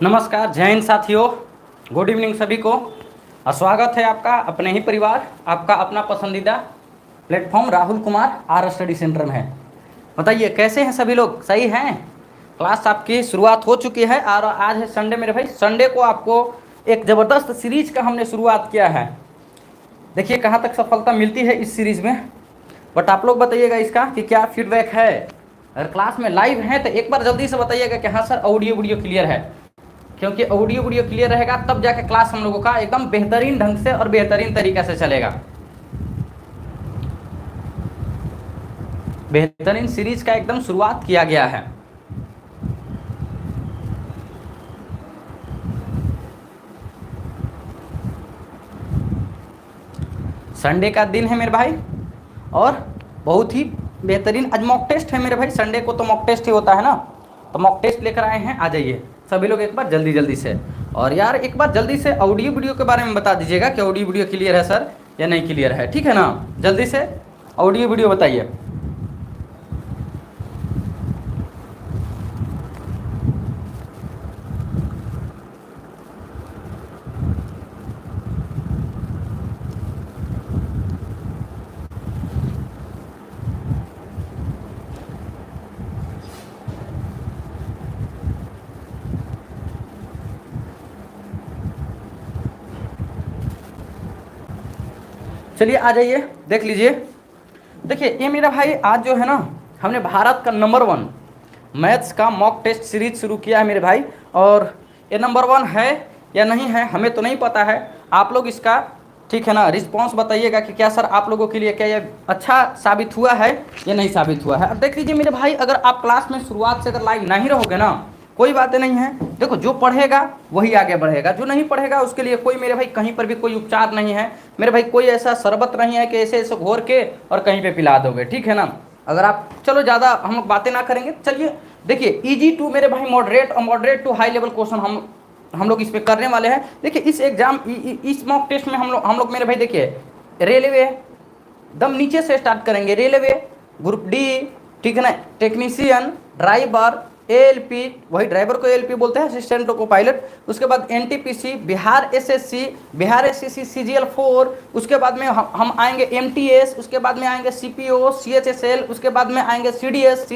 नमस्कार, जय हिंद साथियों। गुड इवनिंग सभी को। और स्वागत है आपका अपने ही परिवार, आपका अपना पसंदीदा platform Rahul Kumar R study centre में है। बताइए कैसे हैं सभी लोग, सही हैं? क्लास आपकी शुरुआत हो चुकी है और आज है संडे मेरे भाई। संडे को आपको एक ज़बरदस्त सीरीज का हमने शुरुआत किया है। देखिए कहाँ तक सफलता मिलती है इस सीरीज में। बट आप लोग बताइएगा इसका कि क्या फीडबैक है। अगर क्लास में लाइव हैं तो एक बार जल्दी से बताइएगा कि हाँ सर ऑडियो वीडियो क्लियर है, क्योंकि ऑडियो वीडियो क्लियर रहेगा तब जाके क्लास हम लोगों का एकदम बेहतरीन ढंग से और बेहतरीन तरीके से चलेगा। बेहतरीन सीरीज का एकदम शुरुआत किया गया है। संडे का दिन है मेरे भाई और बहुत ही बेहतरीन आज मॉक टेस्ट है मेरे भाई। संडे को तो मॉक टेस्ट ही होता है ना, तो मॉक टेस्ट लेकर आए हैं। आ जाइए सभी लोग एक बार जल्दी से। और यार एक बार जल्दी से ऑडियो वीडियो के बारे में बता दीजिएगा कि ऑडियो वीडियो क्लियर है सर या नहीं क्लियर है, ठीक है ना? जल्दी से ऑडियो वीडियो बताइए। चलिए आ जाइए, देख लीजिए। देखिए ये मेरा भाई आज जो है ना, हमने भारत का नंबर 1 मैथ्स का मॉक टेस्ट सीरीज शुरू किया है मेरे भाई। और ये नंबर 1 है या नहीं है हमें तो नहीं पता है, आप लोग इसका ठीक है ना रिस्पॉन्स बताइएगा कि क्या सर आप लोगों के लिए क्या ये अच्छा साबित हुआ है या नहीं साबित हुआ है। अब देख लीजिए मेरे भाई, अगर आप क्लास में शुरुआत से अगर लाइव नहीं रहोगे ना, कोई बातें नहीं है। देखो जो पढ़ेगा वही आगे बढ़ेगा, जो नहीं पढ़ेगा उसके लिए कोई मेरे भाई कहीं पर भी कोई उपचार नहीं है मेरे भाई। कोई ऐसा शरबत नहीं है कि ऐसे ऐसे घोर के और कहीं पे पिला दोगे, ठीक है ना? अगर आप चलो ज़्यादा हम लोग बातें ना करेंगे। चलिए देखिए इजी टू मेरे भाई मॉडरेट और moderate to high level question हम लोग इस पे करने वाले हैं। देखिए इस एग्जाम इस मॉक टेस्ट में हम लोग मेरे भाई देखिए रेलवे दम नीचे से स्टार्ट करेंगे। रेलवे, ग्रुप डी, ठीक है ना, टेक्नीशियन, ड्राइवर, एएलपी, वही ड्राइवर को एएलपी बोलते हैं, असिस्टेंट को पायलट। उसके बाद NTPC, Bihar SSC, Bihar SSC CGL 4। उसके बाद में हम आएंगे एमटीएस, उसके बाद में आएंगे सीपीओ, सीएचएसएल, उसके बाद में आएंगे सीडीएस,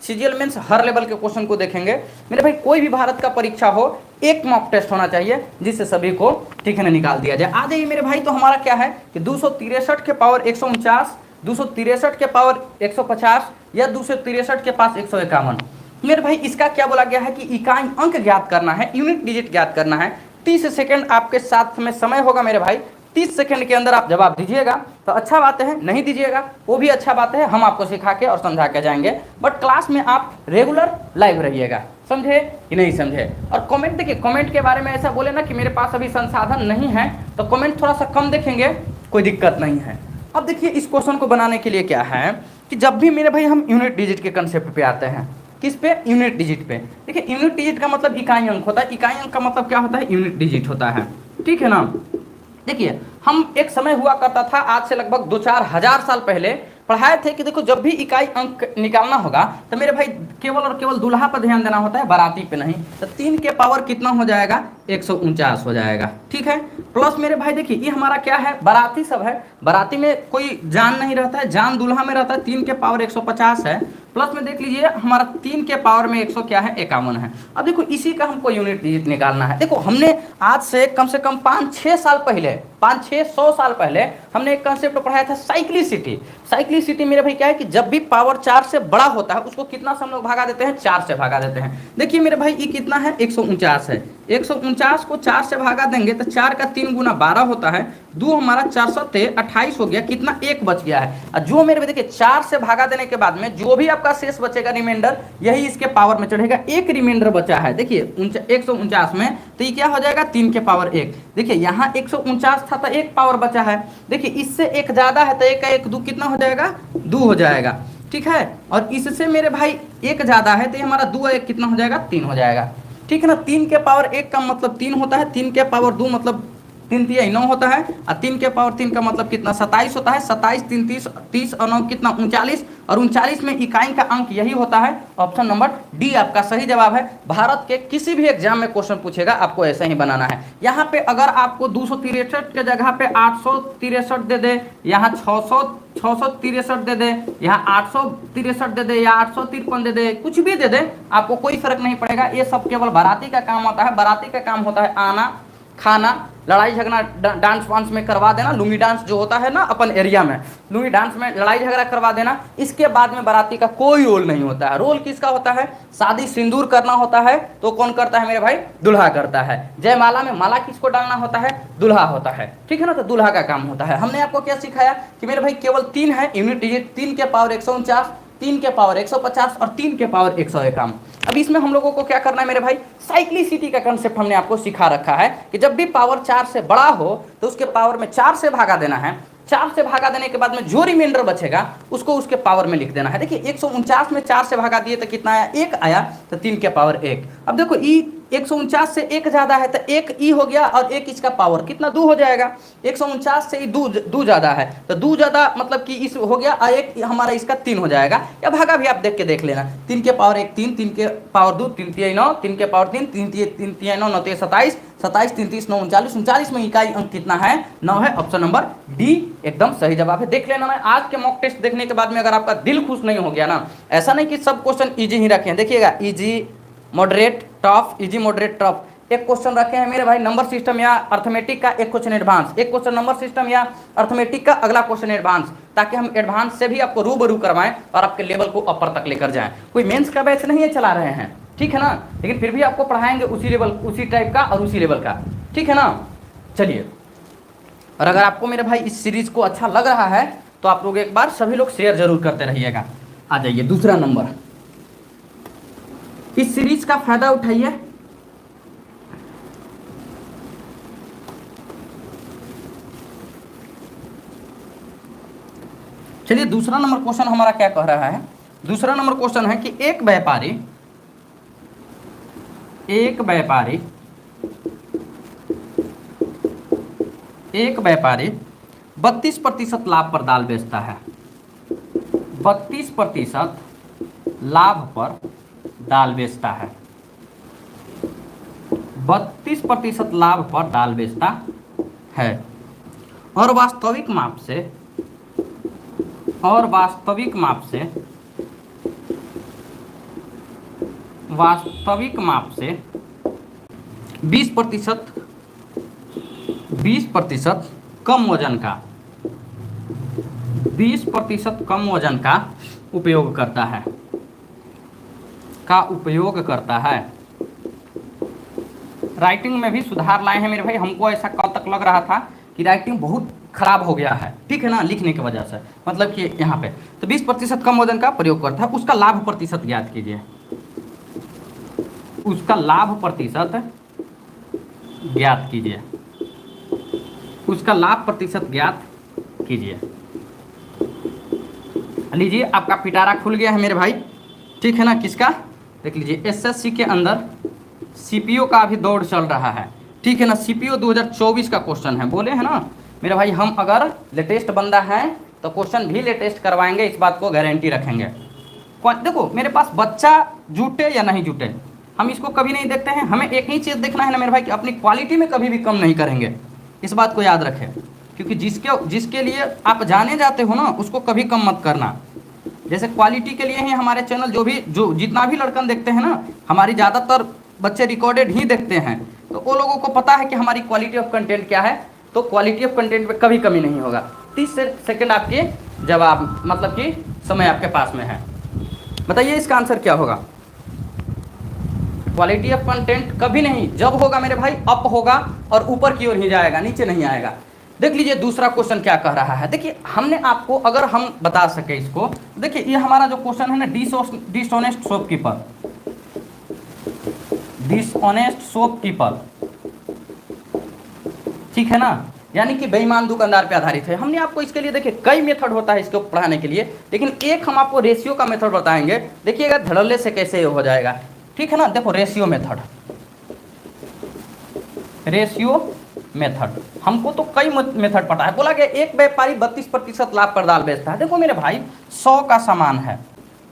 सीजीएल मीन्स हर लेवल के क्वेश्चन को देखेंगे मेरे भाई। कोई भी भारत का परीक्षा हो एक मॉक टेस्ट होना चाहिए जिससे सभी को ठीक है ना निकाल दिया जाए। आ जाइए मेरे भाई, तो हमारा क्या है कि 263 के पावर 149, 263 के पावर 150 या 263 के पास 151। मेरे भाई इसका क्या बोला गया है कि इकाई अंक ज्ञात करना है, यूनिट डिजिट ज्ञात करना है। 30 सेकंड आपके साथ में समय होगा मेरे भाई। 30 सेकंड के अंदर आप जवाब दीजिएगा तो अच्छा बात है, नहीं दीजिएगा वो भी अच्छा बात है, हम आपको सिखा के और समझा के जाएंगे। बट क्लास में आप रेगुलर लाइव रहिएगा, समझे कि नहीं समझे? और कमेंट देखिए, कमेंट के बारे में ऐसा बोले ना कि मेरे पास अभी संसाधन नहीं है तो कमेंट थोड़ा सा कम देखेंगे, कोई दिक्कत नहीं है। अब देखिए इस क्वेश्चन को बनाने के लिए क्या है कि जब भी मेरे भाई हम यूनिट डिजिट के कंसेप्ट पे आते हैं, किस पे? यूनिट डिजिट पे। देखिए यूनिट डिजिट का मतलब इकाई अंक होता है, इकाई अंक का मतलब क्या होता है? यूनिट डिजिट होता है, ठीक है ना? देखिए हम एक समय हुआ करता था, आज से लगभग 2-4 हजार साल पहले पढ़ाए थे कि देखो जब भी इकाई अंक निकालना होगा तो मेरे भाई केवल और केवल दूल्हा पर ध्यान देना होता है, बाराती पे नहीं। तो 3 के पावर कितना हो जाएगा? 149 हो जाएगा, ठीक है। प्लस मेरे भाई देखिए ये हमारा क्या है? बाराती सब है, बाराती में कोई जान नहीं रहता है, जान दूल्हा में रहता है। 3 के पावर 150 है। प्लस में देख लीजिए हमारा 3 के पावर में 100 क्या है? 51 है। अब देखो इसी का हमको यूनिट डिजिट निकालना है। देखो हमने आज से कम 5-6 साल पहले, 500-600 साल पहले हमने एक कंसेप्ट पढ़ाया था साइक्लिसिटी। साइक्लिसिटी मेरे भाई क्या है कि जब भी पावर 4 से बड़ा होता है उसको कितना से हम लोग भागा देते हैं? 4 से भागा देते हैं। देखिए मेरे भाई ये कितना है? 149 है। 149 को 4 से भागा देंगे तो 4 का 3 गुना 12 होता है। 2 हमारा 4 सत्ते 28 हो गया, कितना? 1 बच गया है। और जो मेरे भाई देखिए 4 से भागा देने के बाद में जो भी आपका शेष बचेगा रिमाइंडर, यही इसके पावर में चढ़ेगा। एक रिमाइंडर बचा है देखिए 149 में, तो ये क्या हो जाएगा? 3 के पावर 1। देखिए यहाँ 149 था तो 1 पावर बचा है। देखिए इससे 1 ज्यादा है तो 1 का 1 2 कितना हो जाएगा? 2 हो जाएगा, ठीक है। और इससे मेरे भाई 1 ज्यादा है तो ये हमारा 2 1 कितना हो जाएगा? 3 हो जाएगा, ठीक है ना। 3 के पावर 1 का मतलब 3 होता है, 3 के पावर 2 मतलब 3 तिया 9 होता है, और 3 के पावर 3 का मतलब कितना 27 होता है। 27 3 30, 30 और 9 कितना 39, और 39 में इकाई का अंक यही होता है। ऑप्शन नंबर डी आपका सही जवाब है। भारत के किसी भी एग्जाम में क्वेश्चन पूछेगा आपको ऐसा ही बनाना है। यहाँ पे अगर आपको 263 के जगह पे 863 दे दे, यहाँ 663 दे दे, यहाँ 863 दे दे, या 853 दे दे, कुछ भी दे दे, आपको कोई फर्क नहीं पड़ेगा। ये सब केवल बाराती का काम होता है। बाराती का काम होता है आना, खाना, लड़ाई झगड़ा डांस वांस में करवा देना, लुंगी डांस जो होता है ना अपन एरिया में, लुंगी डांस में लड़ाई झगड़ा करवा देना। इसके बाद में बाराती का कोई रोल नहीं होता है। रोल किसका होता है? शादी सिंदूर करना होता है तो कौन करता है मेरे भाई? दूल्हा करता है। जयमाला में माला किसको डालना होता है? दूल्हा होता है, ठीक है ना। तो दूल्हा का काम होता है। हमने आपको क्या सिखाया कि मेरे भाई केवल 3 है यूनिट डिजिट, 3 के पावर 149, 3 के पावर 150 और 3 के पावर 151। अब इसमें हम लोगों को क्या करना है मेरे भाई? साइक्लिसिटी का कंसेप्ट हमने आपको सिखा रखा है कि जब भी पावर 4 से बड़ा हो तो उसके पावर में 4 से भागा देना है। 4 से भागा देने के बाद में जो रिमाइंडर बचेगा उसको उसके पावर में लिख देना है। देखिए 149 में 4 से भागा दिए तो कितना आया? 1 आया, तो 3 के पावर 1। अब देखो ई 149 से 1 ज्यादा है तो 1 ई हो गया, और 1 इसका पावर कितना 2 हो जाएगा। 149 से 2 ज्यादा है तो 2 ज्यादा मतलब कि इस हो गया, और 1 हमारा इसका 3 हो जाएगा। या भागा भी आप देख के देख लेना। 3 के पावर 1 3, 3 के पावर 2 3 तिया 9, 3 के पावर 3 3 तिया 9, 9 तिया 27, 27 3 30 9 39, 39 में इकाई अंक कितना है? 9 है। ऑप्शन नंबर डी एकदम सही जवाब है। देख लेना। आज के मॉक टेस्ट देखने के बाद में अगर आपका दिल खुश नहीं हो गया ना, ऐसा नहीं कि सब क्वेश्चन इजी ही रखे हैं। देखिएगा easy, moderate, tough, easy, moderate, tough. एक क्वेश्चन रखे हैं मेरे भाई नंबर सिस्टम या अर्थमेटिक का, एक क्वेश्चन एडवांस, एक क्वेश्चन नंबर सिस्टम या अर्थमेटिक का, अगला क्वेश्चन एडवांस, ताकि हम एडवांस से भी आपको रूबरू करवाएं और आपके लेवल को अपर तक लेकर जाएं। कोई मेंस का बैच नहीं है चला रहे हैं, ठीक है ना, लेकिन फिर भी आपको पढ़ाएंगे उसी लेवल, उसी टाइप का और उसी लेवल का, ठीक है ना। चलिए, और अगर आपको मेरे भाई इस सीरीज को अच्छा लग रहा है तो आप लोग एक बार सभी लोग शेयर जरूर करते रहिएगा। आ जाइए दूसरा नंबर, इस सीरीज का फायदा उठाइए। चलिए दूसरा नंबर क्वेश्चन हमारा क्या कह रहा है? दूसरा नंबर क्वेश्चन है कि एक व्यापारी 32% लाभ पर दाल बेचता है। 32% लाभ पर दाल बेचता है। 32% लाभ पर दाल बेचता है और वास्तविक माप से 20% कम वजन का 20% कम वजन का उपयोग करता है। राइटिंग में भी सुधार लाए हैं मेरे भाई। हमको ऐसा कल तक लग रहा था कि राइटिंग बहुत खराब हो गया है, ठीक है ना, लिखने की वजह से। मतलब कि यहाँ पे तो 20% कम वजन का प्रयोग करता है। उसका लाभ प्रतिशत ज्ञात कीजिए। उसका लाभ प्रतिशत ज्ञात कीजिए। उसका लाभ प्रतिशत ज्ञात कीजिए। लीजिए आपका पिटारा खुल गया है मेरे भाई, ठीक है ना। किसका? देख लीजिए, एसएससी के अंदर सीपीओ का अभी दौड़ चल रहा है, ठीक है ना। सीपीओ 2024 का क्वेश्चन है, बोले हैं ना मेरे भाई, हम अगर लेटेस्ट बंदा है तो क्वेश्चन भी लेटेस्ट करवाएंगे, इस बात को गारंटी रखेंगे। देखो मेरे पास बच्चा जुटे या नहीं जुटे, हम इसको कभी नहीं देखते हैं। हमें एक ही चीज़ देखना है ना मेरे भाई कि अपनी क्वालिटी में कभी भी कम नहीं करेंगे। इस बात को याद रखें, क्योंकि जिसके लिए आप जाने जाते हो ना उसको कभी कम मत करना। जैसे क्वालिटी के लिए ही हमारे चैनल जो जितना भी लड़कन देखते हैं ना, हमारी ज़्यादातर बच्चे रिकॉर्डेड ही देखते हैं, तो वो लोगों को पता है कि हमारी क्वालिटी ऑफ कंटेंट क्या है। तो क्वालिटी ऑफ कंटेंट में कभी कमी नहीं होगा। 30 सेकंड आपके जवाब मतलब कि समय आपके पास में है। बताइए इसका आंसर क्या होगा? क्वालिटी ऑफ कंटेंट कभी नहीं, जब होगा मेरे भाई अप होगा और ऊपर की ओर ही जाएगा, नीचे नहीं आएगा। देख लीजिए दूसरा क्वेश्चन क्या कह रहा है। देखिए हमने आपको, अगर हम बता सके इसको, देखिए ये हमारा जो क्वेश्चन है ना, डिसऑनेस्ट शॉपकीपर, ठीक है ना, यानी कि बेईमान दुकानदार पे आधारित है। हमने आपको इसके लिए देखिए कई मेथड होता है इसको पढ़ाने के लिए, लेकिन एक हम आपको रेशियो का मेथड बताएंगे। देखिएगा धड़ल्ले से कैसे हो जाएगा, ठीक है ना। देखो रेशियो मेथड। हमको तो कई मेथड पता है। बोला गया एक व्यापारी 32% लाभ पर दाल बेचता है। देखो मेरे भाई 100 का सामान है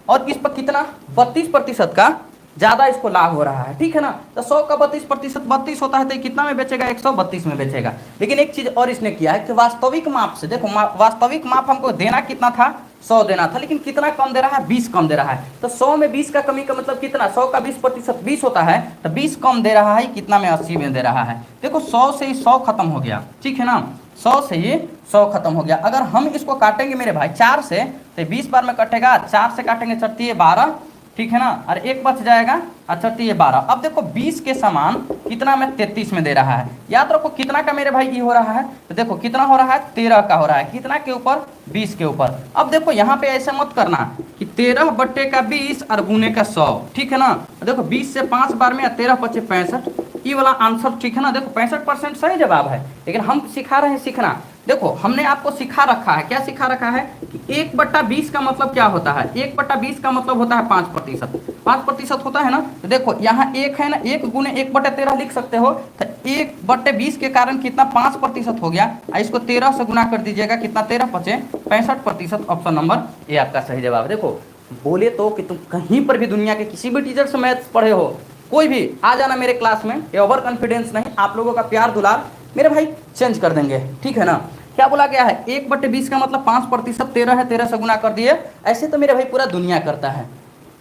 और इस पर कितना 32% का ज़्यादा इसको लाभ हो रहा है, ठीक है ना। तो 100 का 32% 32 होता है तो कितना में बेचेगा, 132 में बेचेगा। लेकिन एक चीज़ और इसने किया है कि वास्तविक माप से देखो, वास्तविक माप हमको देना कितना था, 100 देना था, लेकिन कितना कम दे रहा है, 20 कम दे रहा है। तो 100 में 20 का कमी का मतलब कितना, 100 का 20% 20 होता है, तो 20 कम दे रहा है, कितना में 80 में दे रहा है। देखो 100 से ही 100 खत्म हो गया, ठीक है ना, 100 से ही 100 खत्म हो गया। अगर हम इसको काटेंगे मेरे भाई 4 से तो 20 बार में कटेगा, 4 से काटेंगे 4 12, ठीक है ना, और एक बच जाएगा, अच्छा 12। अब देखो 20 के समान कितना में 33 में दे रहा है। याद रखो कितना का मेरे भाई ये हो रहा है, तो देखो कितना हो रहा है, 13 का हो रहा है, कितना के ऊपर, 20 के ऊपर। अब देखो यहाँ पे ऐसे मत करना कि 13 बट्टे का 20 और गुने का 100, ठीक है ना। देखो 20 से 5 बार में 13 पचे 65, ये वाला आंसर, ठीक है ना। देखो 65% सही जवाब है, लेकिन हम सिखा रहे हैं सीखना। देखो हमने आपको सिखा रखा है, क्या सिखा रखा है कि 1/20 का मतलब क्या होता है, 1/20 का मतलब होता है 5%, 5% होता है ना। तो देखो यहाँ एक है ना, 1 गुने 1/13 लिख सकते हो, तो 1/20 के कारण कितना 5% हो गया। इसको 13 से गुना कर दीजिएगा, कितना 13 पचे 65%। ऑप्शन नंबर ये आपका सही जवाब है। देखो बोले तो कि तुम कहीं पर भी दुनिया के किसी भी टीचर से मैथ्स पढ़े हो, कोई भी आ जाना मेरे क्लास में, ये ओवर कॉन्फिडेंस नहीं, आप लोगों का प्यार दुलार मेरे भाई चेंज कर देंगे, ठीक है ना। क्या बोला गया है, 1/20 का मतलब 5%, 13 है, 13 से गुना कर दिए। ऐसे तो मेरे भाई पूरा दुनिया करता है,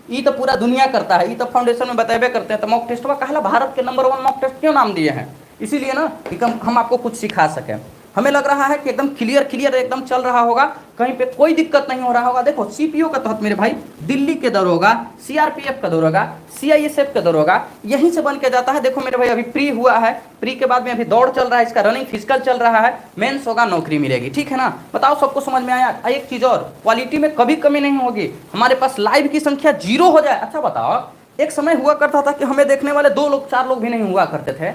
ये तो पूरा दुनिया करता है, ये तो फाउंडेशन में बताए करते हैं। तो मॉक टेस्ट कहला भारत के नंबर 1 मॉक टेस्ट क्यों नाम दिए हैं, इसीलिए ना कि हम आपको कुछ सिखा सकें। हमें लग रहा है कि एकदम क्लियर एकदम चल रहा होगा, कहीं पे कोई दिक्कत नहीं हो रहा होगा। देखो सीपीओ का तहत मेरे भाई दिल्ली के दरोगा, सीआरपीएफ का दरोगा, सीआईएसएफ का दरोगा यहीं से बन के जाता है। देखो मेरे भाई अभी प्री हुआ है, प्री के बाद में अभी दौड़ चल रहा है, इसका रनिंग फिजिकल चल रहा है, मेंस होगा, नौकरी मिलेगी, ठीक है ना। बताओ सबको समझ में आया। एक चीज और, क्वालिटी में कभी कमी नहीं होगी, हमारे पास लाइव की संख्या 0 हो जाए। अच्छा बताओ, एक समय हुआ करता था कि हमें देखने वाले 2 लोग 4 लोग भी नहीं हुआ करते थे,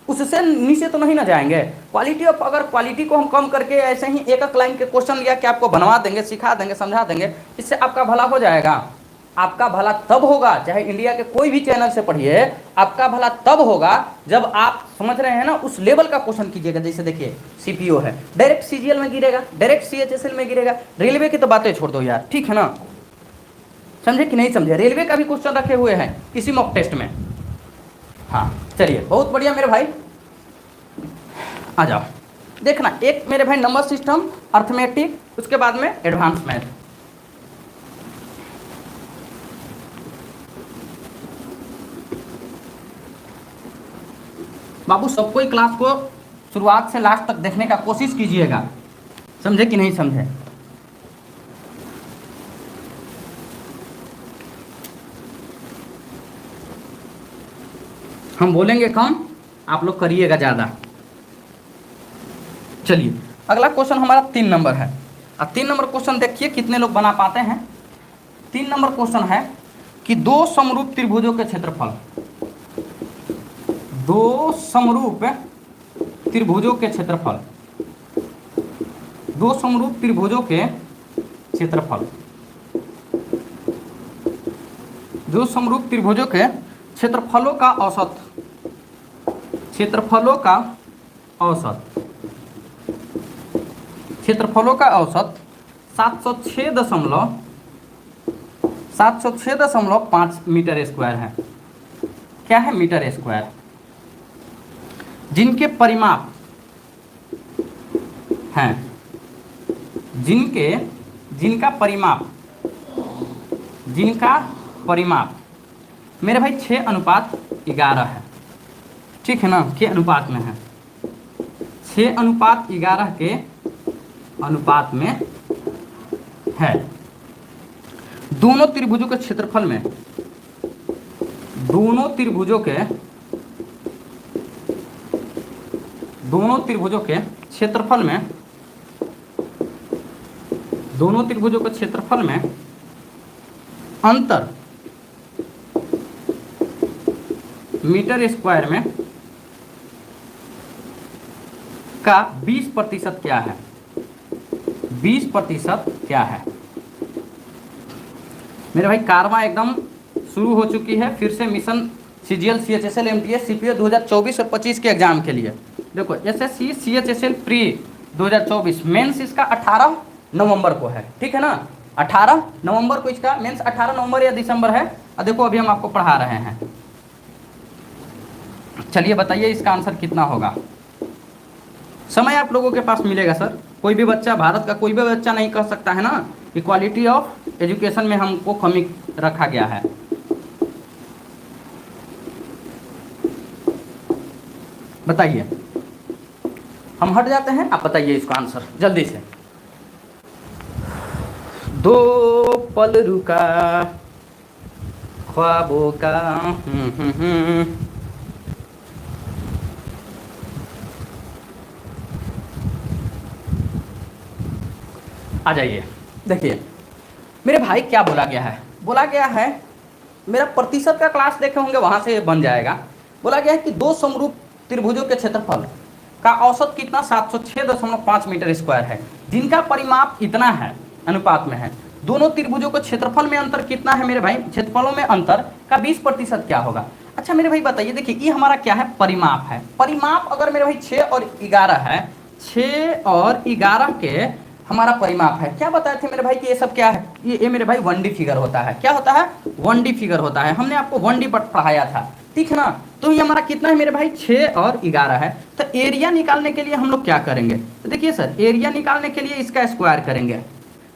उससे नीचे तो नहीं ना जाएंगे। क्वालिटी ऑफ, अगर क्वालिटी को हम कम करके ऐसे ही एक लाइन के क्वेश्चन लिया कि आपको बनवा देंगे, सिखा देंगे, समझा देंगे, इससे आपका भला हो जाएगा। आपका भला तब होगा, चाहे इंडिया के कोई भी चैनल से पढ़िए, आपका भला तब होगा जब आप समझ रहे हैं ना उस लेवल का क्वेश्चन कीजिएगा। जैसे देखिए सीपीओ है, डायरेक्ट सीजीएल में गिरेगा, डायरेक्ट सीएचएसएल में गिरेगा। रेलवे की तो बातें छोड़ दो यार, ठीक है ना, समझे कि नहीं समझे। रेलवे का भी क्वेश्चन रखे हुए हैं इसी मॉक टेस्ट में। हाँ चलिए बहुत बढ़िया मेरे भाई, आ जाओ। देखना एक मेरे भाई नंबर सिस्टम, अर्थमेटिक, उसके बाद में एडवांस मैथ। बाबू सबको ही क्लास को शुरुआत से लास्ट तक देखने का कोशिश कीजिएगा, समझे कि नहीं समझे। हम बोलेंगे कम, आप लोग करिएगा ज़्यादा। चलिए अगला क्वेश्चन हमारा 3 नंबर है। अब 3 नंबर क्वेश्चन देखिए कितने लोग बना पाते हैं। 3 नंबर क्वेश्चन है कि 2 समरूप त्रिभुजों के क्षेत्रफल, 2 समरूप त्रिभुजों के क्षेत्रफल, 2 समरूप त्रिभुजों के क्षेत्रफल, 2 समरूप त्रिभुजों के क्षेत्रफलों का औसत, क्षेत्रफलों का औसत, क्षेत्रफलों का औसत 706.5 मीटर स्क्वायर है। क्या है, मीटर स्क्वायर। जिनके परिमाप हैं, जिनका परिमाप मेरे भाई 6:11 है, ठीक है ना, के अनुपात में है, 6:11 के अनुपात में है। दोनों त्रिभुजों के क्षेत्रफल में, दोनों त्रिभुजों के क्षेत्रफल में, दोनों त्रिभुजों के क्षेत्रफल में अंतर मीटर स्क्वायर में का 20% क्या है, 20% क्या है। मेरे भाई कारवां एकदम शुरू हो चुकी है फिर से mission CGL, CHSL, MTS, CPO 2024 और 25 के एग्जाम के लिए। देखो एसएससी CHSL प्री 2024 मेंस इसका 18 नवंबर को है, ठीक है ना, 18 नवंबर को इसका मेंस 18 नवंबर या दिसंबर है। और देखो अभी हम आपको पढ़ा रहे हैं, चलिए बताइए इसका आंसर कितना होगा। समय आप लोगों के पास मिलेगा सर, कोई भी बच्चा, भारत का कोई भी बच्चा नहीं कह सकता है ना कि क्वालिटी ऑफ एजुकेशन में हमको कमी रखा गया है। बताइए, हम हट जाते हैं, आप बताइए इसका आंसर जल्दी से। दो पल रुका ख्वाबों का आ जाइए। देखिए मेरे भाई क्या बोला गया है, बोला गया है, मेरा प्रतिशत का क्लास देखे होंगे वहां से बन जाएगा। बोला गया है कि दो समरूप त्रिभुजों के क्षेत्रफल का औसत कितना 706.5 मीटर स्क्वायर है, जिनका परिमाप इतना है, अनुपात में है। दोनों त्रिभुजों के क्षेत्रफल में अंतर कितना है मेरे भाई, क्षेत्रफलों में अंतर का 20% क्या होगा। अच्छा मेरे भाई बताइए, देखिए ये हमारा क्या है, परिमाप है। परिमाप अगर मेरे भाई 6 और 11 है, 6 और 11 के हमारा परिमाप है। क्या बताए थे मेरे भाई कि ये सब क्या है, ये मेरे भाई 1D फिगर होता है। क्या होता है, 1D फिगर होता है। हमने आपको 1D पर पढ़ाया था, ठीक है ना। तो ये हमारा कितना है मेरे भाई, 6 और 11 है। तो एरिया निकालने के लिए हम लोग क्या करेंगे, तो देखिए सर एरिया निकालने के लिए इसका स्क्वायर करेंगे।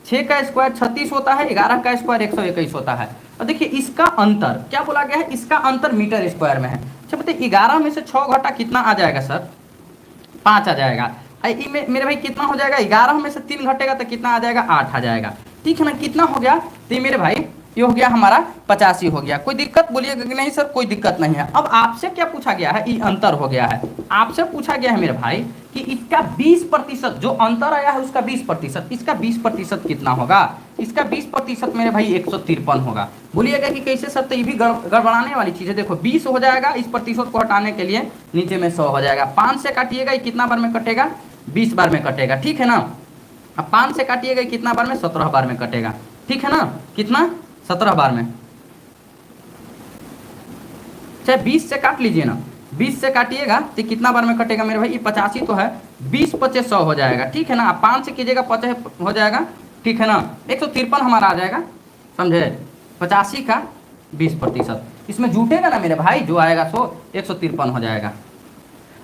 6 का स्क्वायर 36 होता है, 11 का स्क्वायर 121 होता है। और देखिए इसका अंतर क्या बोला गया है, इसका अंतर मीटर स्क्वायर में है। अच्छा बताइए 11 में से 6 घटा कितना आ जाएगा सर, 5 आ जाएगा। मेरे भाई कितना हो जाएगा, 11 में से 3 घटेगा तो कितना आ जाएगा, 8 आ जाएगा, ठीक है ना। कितना हो गया, तो मेरे भाई ये हो गया हमारा 85 हो गया। कोई दिक्कत बोलिएगा कि नहीं सर, कोई दिक्कत नहीं है। अब आपसे क्या पूछा गया है, ये अंतर हो गया है। आपसे पूछा गया है मेरे भाई कि इसका 20% जो अंतर आया है उसका 20%, इसका 20% कितना होगा, इसका 20% मेरे भाई 153 होगा। बोलिएगा कि कैसे सर, तो ये भी गड़बड़ाने वाली चीज़ है। देखो 20 हो जाएगा, इस प्रतिशत को हटाने के लिए नीचे में 100 हो जाएगा। 5 से काटिएगा, ये कितना बार में कटेगा, 20 बार में कटेगा, ठीक है ना। अब 5 से काटिएगा कितना बार में, 17 बार में कटेगा, ठीक है ना। कितना, 17 बार में। चाहे 20 से काट लीजिए ना, 20 से काटिएगा तो कितना बार में कटेगा मेरे भाई, ये 85 तो है, 20 25 100 हो जाएगा, ठीक है ना। आप 5 से कीजिएगा 50 हो जाएगा, ठीक है ना। 153 हमारा आ जाएगा, समझे। 85 का 20%, इसमें जुटेगा ना मेरे भाई, जो आएगा सो 153 हो जाएगा।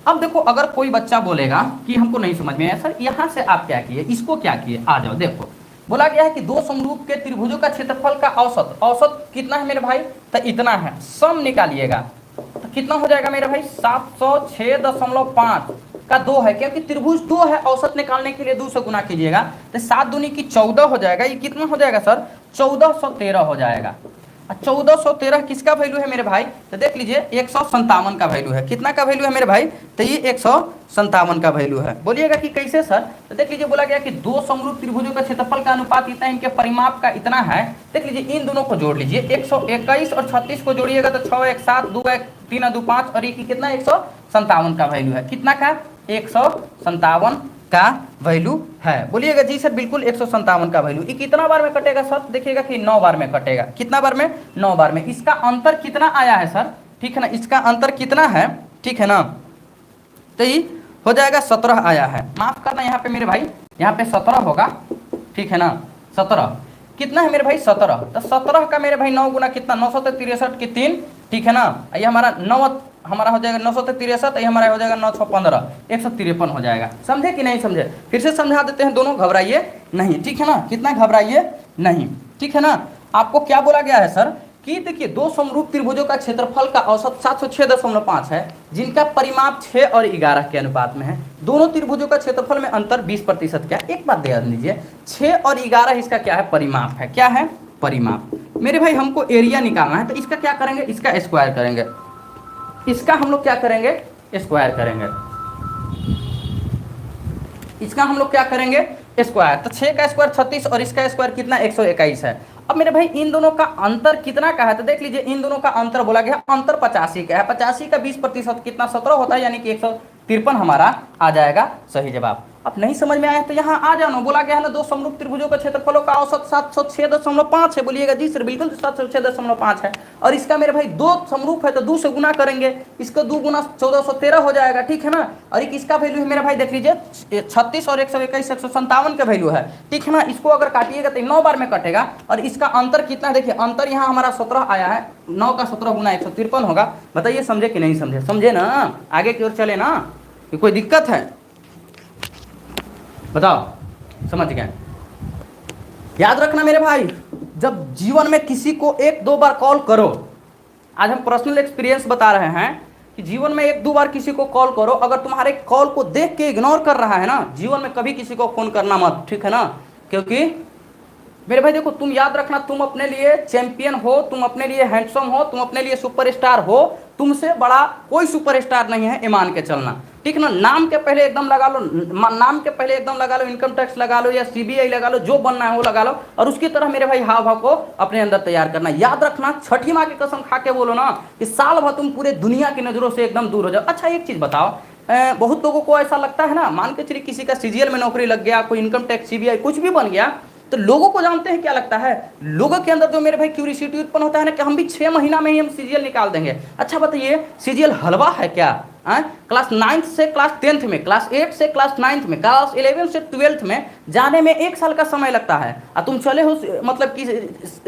अब देखो अगर कोई बच्चा बोलेगा कि हमको नहीं समझ में आया सर, यहाँ से आप क्या किए, इसको क्या किए, आ जाओ। देखो बोला गया है कि दो समरूप के त्रिभुजों का क्षेत्रफल का औसत कितना है मेरे भाई, तो इतना है। सम निकालिएगा तो कितना हो जाएगा मेरे भाई, 706.5 का 2 है, क्योंकि त्रिभुज 2 है, औसत निकालने के लिए 2 से गुना कीजिएगा तो 7 दूनी की 14 हो जाएगा। ये कितना हो जाएगा सर, 1413 हो जाएगा। 1413 किसका वैल्यू है मेरे भाई, तो देख लीजिए 157 का वैल्यू है। कितना का वैल्यू है मेरे भाई, तो ये 157 का वैल्यू है। बोलिएगा कि कैसे सर, तो देख लीजिए बोला गया कि दो समरूप त्रिभुजों का क्षेत्रफल का अनुपात इतना, इनके परिमाप का इतना है। देख लीजिए इन दोनों को जोड़ लीजिए, 121 और 36 को जोड़िएगा तो 6 1 7 2 1 3 2 5 और ये कितना 157 का वैल्यू है। कितना का, 157 का वैल्यू है। बोलिएगा जी सर बिल्कुल 157 का वैल्यू। ये कितना बार में कटेगा सर, देखिएगा कि 9 बार में कटेगा। कितना बार में, 9 बार में। इसका अंतर कितना आया है सर, ठीक है ना, इसका अंतर कितना है, ठीक है ना, तो ये हो जाएगा 17 आया है। माफ करना यहाँ पे मेरे भाई, यहाँ पे 17 होगा, ठीक है ना। 17 कितना है मेरे भाई, 17। तो 17 का मेरे भाई 9 गुना कितना, 963 के 3, ठीक है ना। ये हमारा 9 हमारा हो जाएगा 963, ये हमारा हो जाएगा 915, 153 हो जाएगा। समझे कि नहीं समझे, फिर से समझा देते हैं, दोनों घबराइए नहीं, ठीक है ना। कितना घबराइए नहीं, ठीक है ना। आपको क्या बोला गया है सर कि देखिए दो समरूप त्रिभुजों का क्षेत्रफल का औसत 706.5 है, जिनका परिमाप 6 और 11 के अनुपात में है। दोनों त्रिभुजों का क्षेत्रफल में अंतर 20% क्या। एक बात ध्यान दीजिए, 6 और 11 इसका क्या है, परिमाप है। क्या है, परिमाप। मेरे भाई हमको एरिया निकालना है, तो इसका क्या करेंगे, इसका स्क्वायर करेंगे। इसका हम लोग क्या करेंगे, स्क्वायर करेंगे। इसका हम लोग क्या करेंगे, स्क्वायर। तो 6 का स्क्वायर 36 और इसका स्क्वायर कितना, 121 है। अब मेरे भाई इन दोनों का अंतर कितना का है, तो देख लीजिए इन दोनों का अंतर बोला गया, अंतर 85 का है। 85 का 20% कितना, 17 होता है, यानी कि 153 हमारा आ जाएगा सही जवाब। अब नहीं समझ में आया तो यहाँ आ जाना। बोला गया है ना, दो समरूप त्रिभुजों के क्षेत्रफलों का औसत 706.5 है। बोलिएगा जी सर बिल्कुल 706.5 है। और इसका मेरे भाई दो समरूप है तो 2 से गुना करेंगे, इसका 2 गुना 1413 हो जाएगा, ठीक है ना। और एक इसका वैल्यू है मेरा भाई देख लीजिए 36 और 121 157 का वैल्यू है, ठीक है ना। इसको अगर काटिएगा तो 9 बार में कटेगा। और इसका अंतर कितना है देखिए, अंतर यहाँ हमारा 17 आया है, 9 का 17 गुना 153 होगा। बताइए समझे कि नहीं समझे? समझे ना, आगे की ओर चले ना, कोई दिक्कत है बताओ? समझ गए? याद रखना मेरे भाई, जब जीवन में किसी को 1-2 बार कॉल करो, आज हम पर्सनल एक्सपीरियंस बता रहे हैं कि जीवन में 1-2 बार किसी को कॉल करो, अगर तुम्हारे कॉल को देख के इग्नोर कर रहा है ना, जीवन में कभी किसी को फोन करना मत, ठीक है ना। क्योंकि मेरे भाई देखो, तुम याद रखना, तुम अपने लिए चैंपियन हो, तुम अपने लिए हैंडसम हो, तुम अपने लिए सुपरस्टार हो, तुमसे बड़ा कोई सुपरस्टार नहीं है, ये मान के चलना, ठीक ना। नाम के पहले एकदम लगा लो, नाम के पहले एकदम लगा लो इनकम टैक्स लगा लो या सीबीआई लगा लो, जो बनना है वो लगा लो, और उसकी तरह मेरे भाई हाव भाव को अपने अंदर तैयार करना। याद रखना, छठी माँ की कसम खा के बोलो ना कि साल भर तुम पूरे दुनिया की नजरों से एकदम दूर हो जाओ। अच्छा एक चीज बताओ, बहुत लोगों को ऐसा लगता है ना, मान के चलिए किसी का सीजीएल में नौकरी लग गया, कोई इनकम टैक्स सीबीआई कुछ भी बन गया, तो लोगों को जानते हैं क्या लगता है, लोगों के अंदर जो मेरे भाई क्यूरियोसिटी उत्पन्न होता है ना कि हम भी 6 महीना में ही हम सीजीएल निकाल देंगे। अच्छा बताइए, सीजीएल हलवा है क्या? क्लास 9 से क्लास 10 में, क्लास 8 से क्लास 9 में, क्लास 11 से 12 में जाने में 1 साल का समय लगता है, और तुम चले हो मतलब कि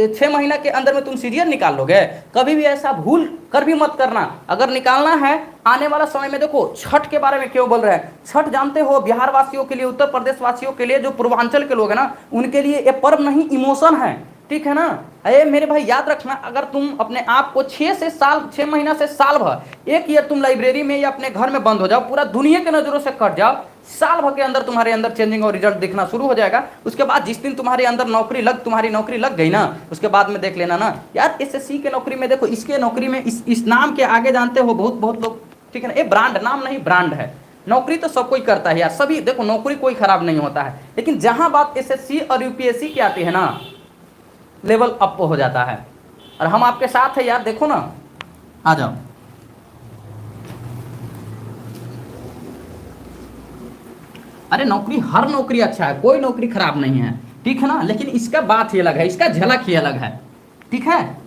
6 महीना के अंदर में तुम सीजीएल निकाल लोगे? कभी भी ऐसा भूल कर भी मत करना। अगर निकालना है आने वाला समय में, देखो छठ के बारे में क्यों बोल रहे हैं, छठ जानते हो बिहार वासियों के लिए, उत्तर प्रदेश वासियों के लिए, जो पूर्वांचल के लोग हैं ना, उनके लिए ये पर्व नहीं इमोशन है, ठीक है ना। अरे मेरे भाई याद रखना, अगर तुम अपने आप को 6 महीना से साल भर, 1 ईयर तुम लाइब्रेरी में या अपने घर में बंद हो जाओ, पूरा दुनिया के नजरों से कट जाओ, साल भर के अंदर तुम्हारे अंदर चेंजिंग और रिजल्ट दिखना शुरू हो जाएगा। उसके बाद जिस दिन तुम्हारे अंदर तुम्हारी नौकरी लग गई ना, उसके बाद में देख लेना ना यार, एसएससी के नौकरी में देखो, इसके नौकरी में इस नाम के आगे जानते हो बहुत लोग, ठीक है ना, ये ब्रांड नाम नहीं ब्रांड है। नौकरी तो सब कोई करता है यार, सभी देखो नौकरी कोई खराब नहीं होता है, लेकिन जहां बात एसएससी और यूपीएससी की आती है ना, लेवल अप हो जाता है। और हम आपके साथ है यार, देखो ना, आ जाओ। अरे नौकरी, हर नौकरी अच्छा है, कोई नौकरी खराब नहीं है, ठीक है ना, लेकिन इसका बात ही अलग है, इसका झलक ही अलग है, ठीक है।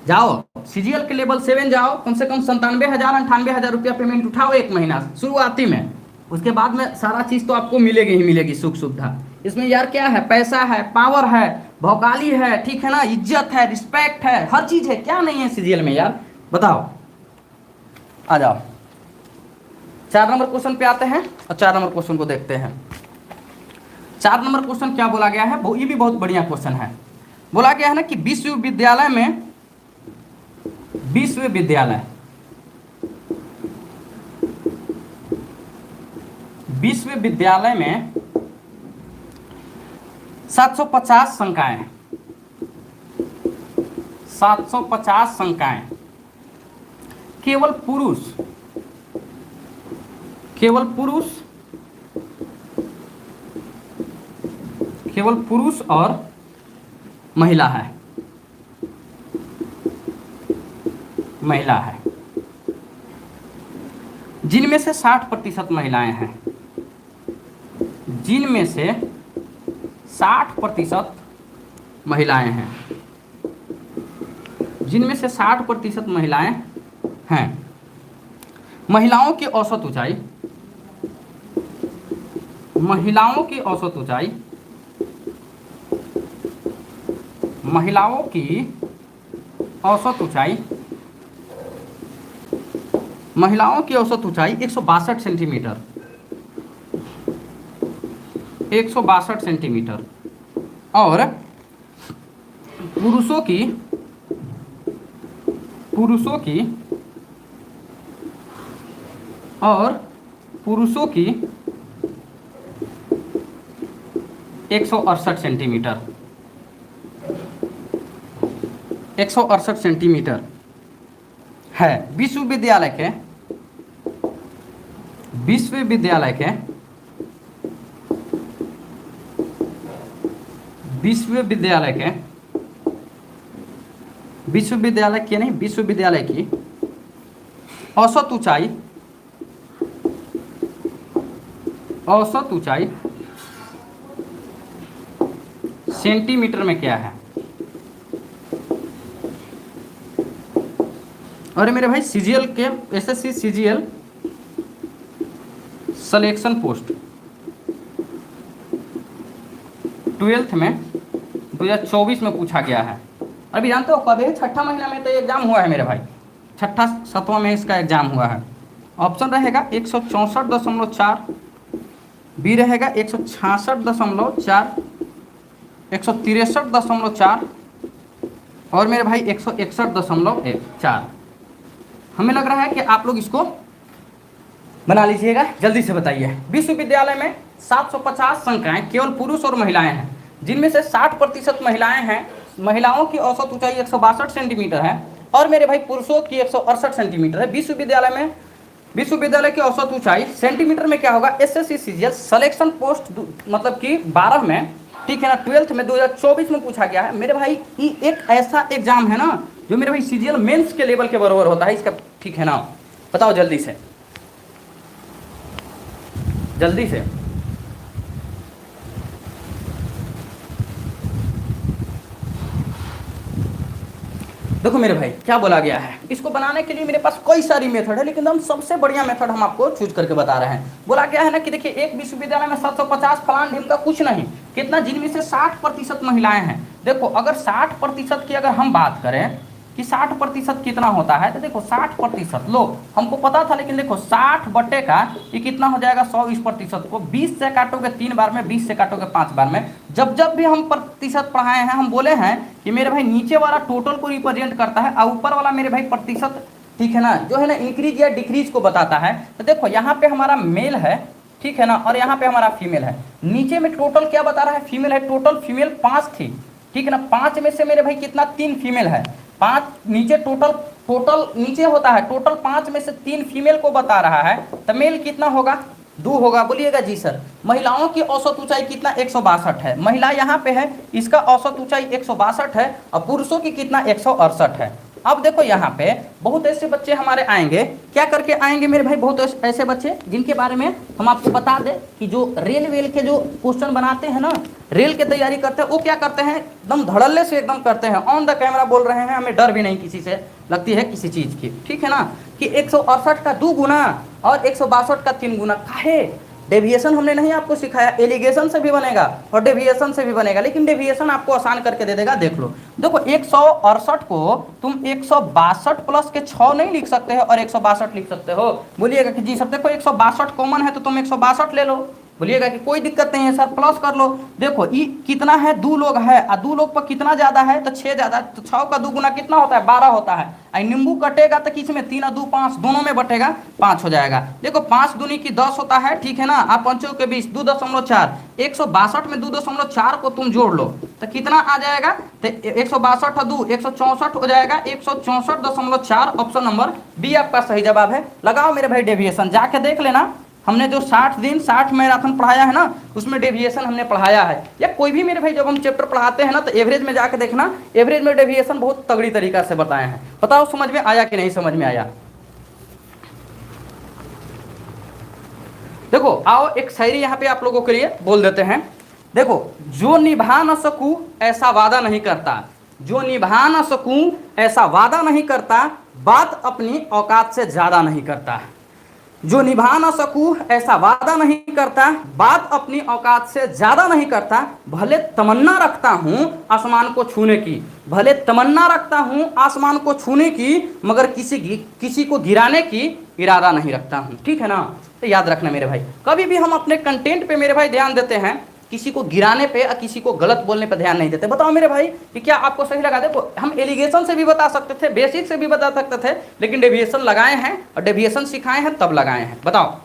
जाओ सीजीएल के लेवल 7 जाओ, कम से कम 97,000 रुपया पेमेंट उठाओ 1 महीना शुरुआती में, उसके बाद में सारा चीज तो आपको मिलेगी ही मिलेगी, सुख सुविधा। इसमें यार क्या है, पैसा है, पावर है, भौकाली है, ठीक है ना, इज्जत है, रिस्पेक्ट है, हर चीज है, क्या नहीं है सीजीएल में यार, बताओ। आ जाओ 4 नंबर क्वेश्चन पे आते हैं, और 4 नंबर क्वेश्चन को देखते हैं। 4 नंबर क्वेश्चन क्या बोला गया है, ये भी बहुत बढ़िया क्वेश्चन है। बोला गया है ना कि विश्वविद्यालय में 750 संकाय, 750 संकाय, केवल पुरुष और महिला है, जिनमें से 60% महिलाएं हैं, जिनमें से 60% महिलाएं हैं, जिनमें से 60% महिलाएं हैं। महिलाओं की औसत ऊंचाई, महिलाओं की औसत ऊंचाई 162 सेंटीमीटर, 162 सेंटीमीटर, और पुरुषों की 168 सेंटीमीटर, 168 सेंटीमीटर है। विश्वविद्यालय की औसत ऊंचाई औसत ऊंचाई सेंटीमीटर में क्या है। और मेरे भाई सीजीएल के SSC CGL selection post 12th में 2024 में पूछा गया है। अभी जानते हो कब है? छठा महीना में तो एग्जाम हुआ है मेरे भाई, छठा सतवां में इसका एग्जाम हुआ है। ऑप्शन रहेगा 164.4, बी रहेगा 166.4, 163.4 और मेरे भाई 161.4। हमें लग रहा है कि आप लोग इसको बना लीजिएगा, जल्दी से बताइए। विश्वविद्यालय में 750 संकायें केवल पुरुष और महिलाएं हैं, जिनमें से 60% महिलाएं हैं। महिलाओं की औसत ऊंचाई 162 सेंटीमीटर है और मेरे भाई पुरुषों की 168 सेंटीमीटर है। विश्वविद्यालय की औसत ऊंचाई सेंटीमीटर में क्या होगा? एसएससी सीजीएल सिलेक्शन पोस्ट मतलब कि 12 में, ठीक है ना, 12th में 2024 में पूछा गया है मेरे भाई। ये एक ऐसा एग्जाम है ना जो मेरे भाई सीजीएल मेंस के लेवल के बराबर होता है इसका, ठीक है ना। बताओ जल्दी से, जल्दी से। देखो मेरे भाई क्या बोला गया है, इसको बनाने के लिए मेरे पास कई सारी मेथड है, लेकिन हम सबसे बढ़िया मेथड हम आपको चूज करके बता रहे हैं। बोला गया है ना कि देखिए एक विश्वविद्यालय में 750 फलान ढीम का कुछ नहीं, कितना, जिनमें से 60% महिलाएं हैं। देखो अगर 60% की अगर हम बात करें कि 60% कितना होता है, तो देखो 60% लो, हमको पता था, लेकिन देखो 60 बटे का ये कितना हो जाएगा? 120% को 20 से काटोगे 3 बार में, 20 से काटोगे 5 बार में। जब जब भी हम प्रतिशत पढ़ाए हैं हम बोले हैं कि मेरे भाई नीचे वाला टोटल को रिप्रेजेंट करता है और ऊपर वाला मेरे भाई प्रतिशत, ठीक है ना, जो है ना इंक्रीज या डिक्रीज को बताता है। तो देखो यहाँ पे हमारा मेल है, ठीक है ना, और यहाँ पे हमारा फीमेल है। नीचे में टोटल क्या बता रहा है? फीमेल है, टोटल फीमेल 5 थी, ठीक है ना। 5 में से मेरे भाई कितना? 3 फीमेल है। 5 नीचे टोटल नीचे होता है, टोटल 5 में से 3 फीमेल को बता रहा है, तो मेल कितना होगा? 2 होगा। बोलिएगा जी सर। महिलाओं की औसत ऊंचाई कितना? 162 है। महिला यहाँ पे है, इसका औसत ऊंचाई 162 है और पुरुषों की कितना? 168 है। अब देखो यहाँ पे बहुत ऐसे बच्चे हमारे आएंगे, क्या करके आएंगे मेरे भाई? बहुत ऐसे बच्चे जिनके बारे में हम आपको बता दें कि जो रेल के जो क्वेश्चन बनाते हैं ना, रेल की तैयारी करते हैं, वो क्या करते हैं? एकदम धड़ल्ले से एकदम करते हैं, ऑन द कैमरा बोल रहे हैं, हमें डर भी नहीं किसी से लगती है किसी चीज़ की, ठीक है ना, कि 168 का 2 गुना और 162 का 3 गुना। काहे? डेविएशन हमने नहीं आपको सिखाया, एलिगेशन से भी बनेगा और डेविएशन से भी बनेगा, लेकिन डेविएशन आपको आसान करके दे देगा। देख लो, देखो 168 को तुम 162 प्लस के 6 नहीं लिख सकते हो और 162 लिख सकते हो। बोलिएगा कि जी सर देखो 162 कॉमन है तो तुम 162 ले लो। बोलिएगा कि कोई दिक्कत नहीं है सर, प्लस कर लो। देखो ये कितना है? 2 लोग है और 2 लोग पर कितना ज्यादा है? तो 6 ज्यादा, तो 6 का 2 गुना कितना होता है? 12 होता है। नींबू कटेगा तो किस में? 3 और 2 5, दोनों में बटेगा 5 हो जाएगा। देखो 5 दूनी की 10 होता है, ठीक है ना। आप पंचों के 20, 2.4, 162 में 2.4 को तुम जोड़ लो तो कितना आ जाएगा? तो 162 और 2 164 हो जाएगा, 164.4। ऑप्शन नंबर बी आपका सही जवाब है। लगाओ मेरे भाई डेविएशन, जाके देख लेना, हमने जो 60 दिन 60 मैराथन पढ़ाया है ना, उसमें डेविएशन हमने पढ़ाया है। या कोई भी मेरे भाई जब हम चैप्टर पढ़ाते हैं ना, तो एवरेज में जाके देखना, एवरेज में डेविएशन बहुत तगड़ी तरीका से बताए हैं। बताओ समझ में आया कि नहीं समझ में आया? देखो आओ एक शायरी यहाँ पे आप लोगों के लिए बोल देते हैं। देखो, जो निभा न सकूं ऐसा वादा नहीं करता, जो निभा न सकूं ऐसा वादा नहीं करता, बात अपनी औकात से ज्यादा नहीं करता। जो निभा न सकूं ऐसा वादा नहीं करता, बात अपनी औकात से ज्यादा नहीं करता। भले तमन्ना रखता हूं आसमान को छूने की, भले तमन्ना रखता हूं आसमान को छूने की, मगर किसी को गिराने की इरादा नहीं रखता हूं। ठीक है ना? तो याद रखना मेरे भाई, कभी भी हम अपने कंटेंट पे मेरे भाई ध्यान देते हैं, किसी को गिराने पे और किसी को गलत बोलने पे ध्यान नहीं देते। बताओ मेरे भाई कि क्या आपको सही लगा? देखो हम एलिगेशन से भी बता सकते थे, बेसिक से भी बता सकते थे, लेकिन डेविएशन लगाए हैं और डेविएशन सिखाए हैं तब लगाए हैं। बताओ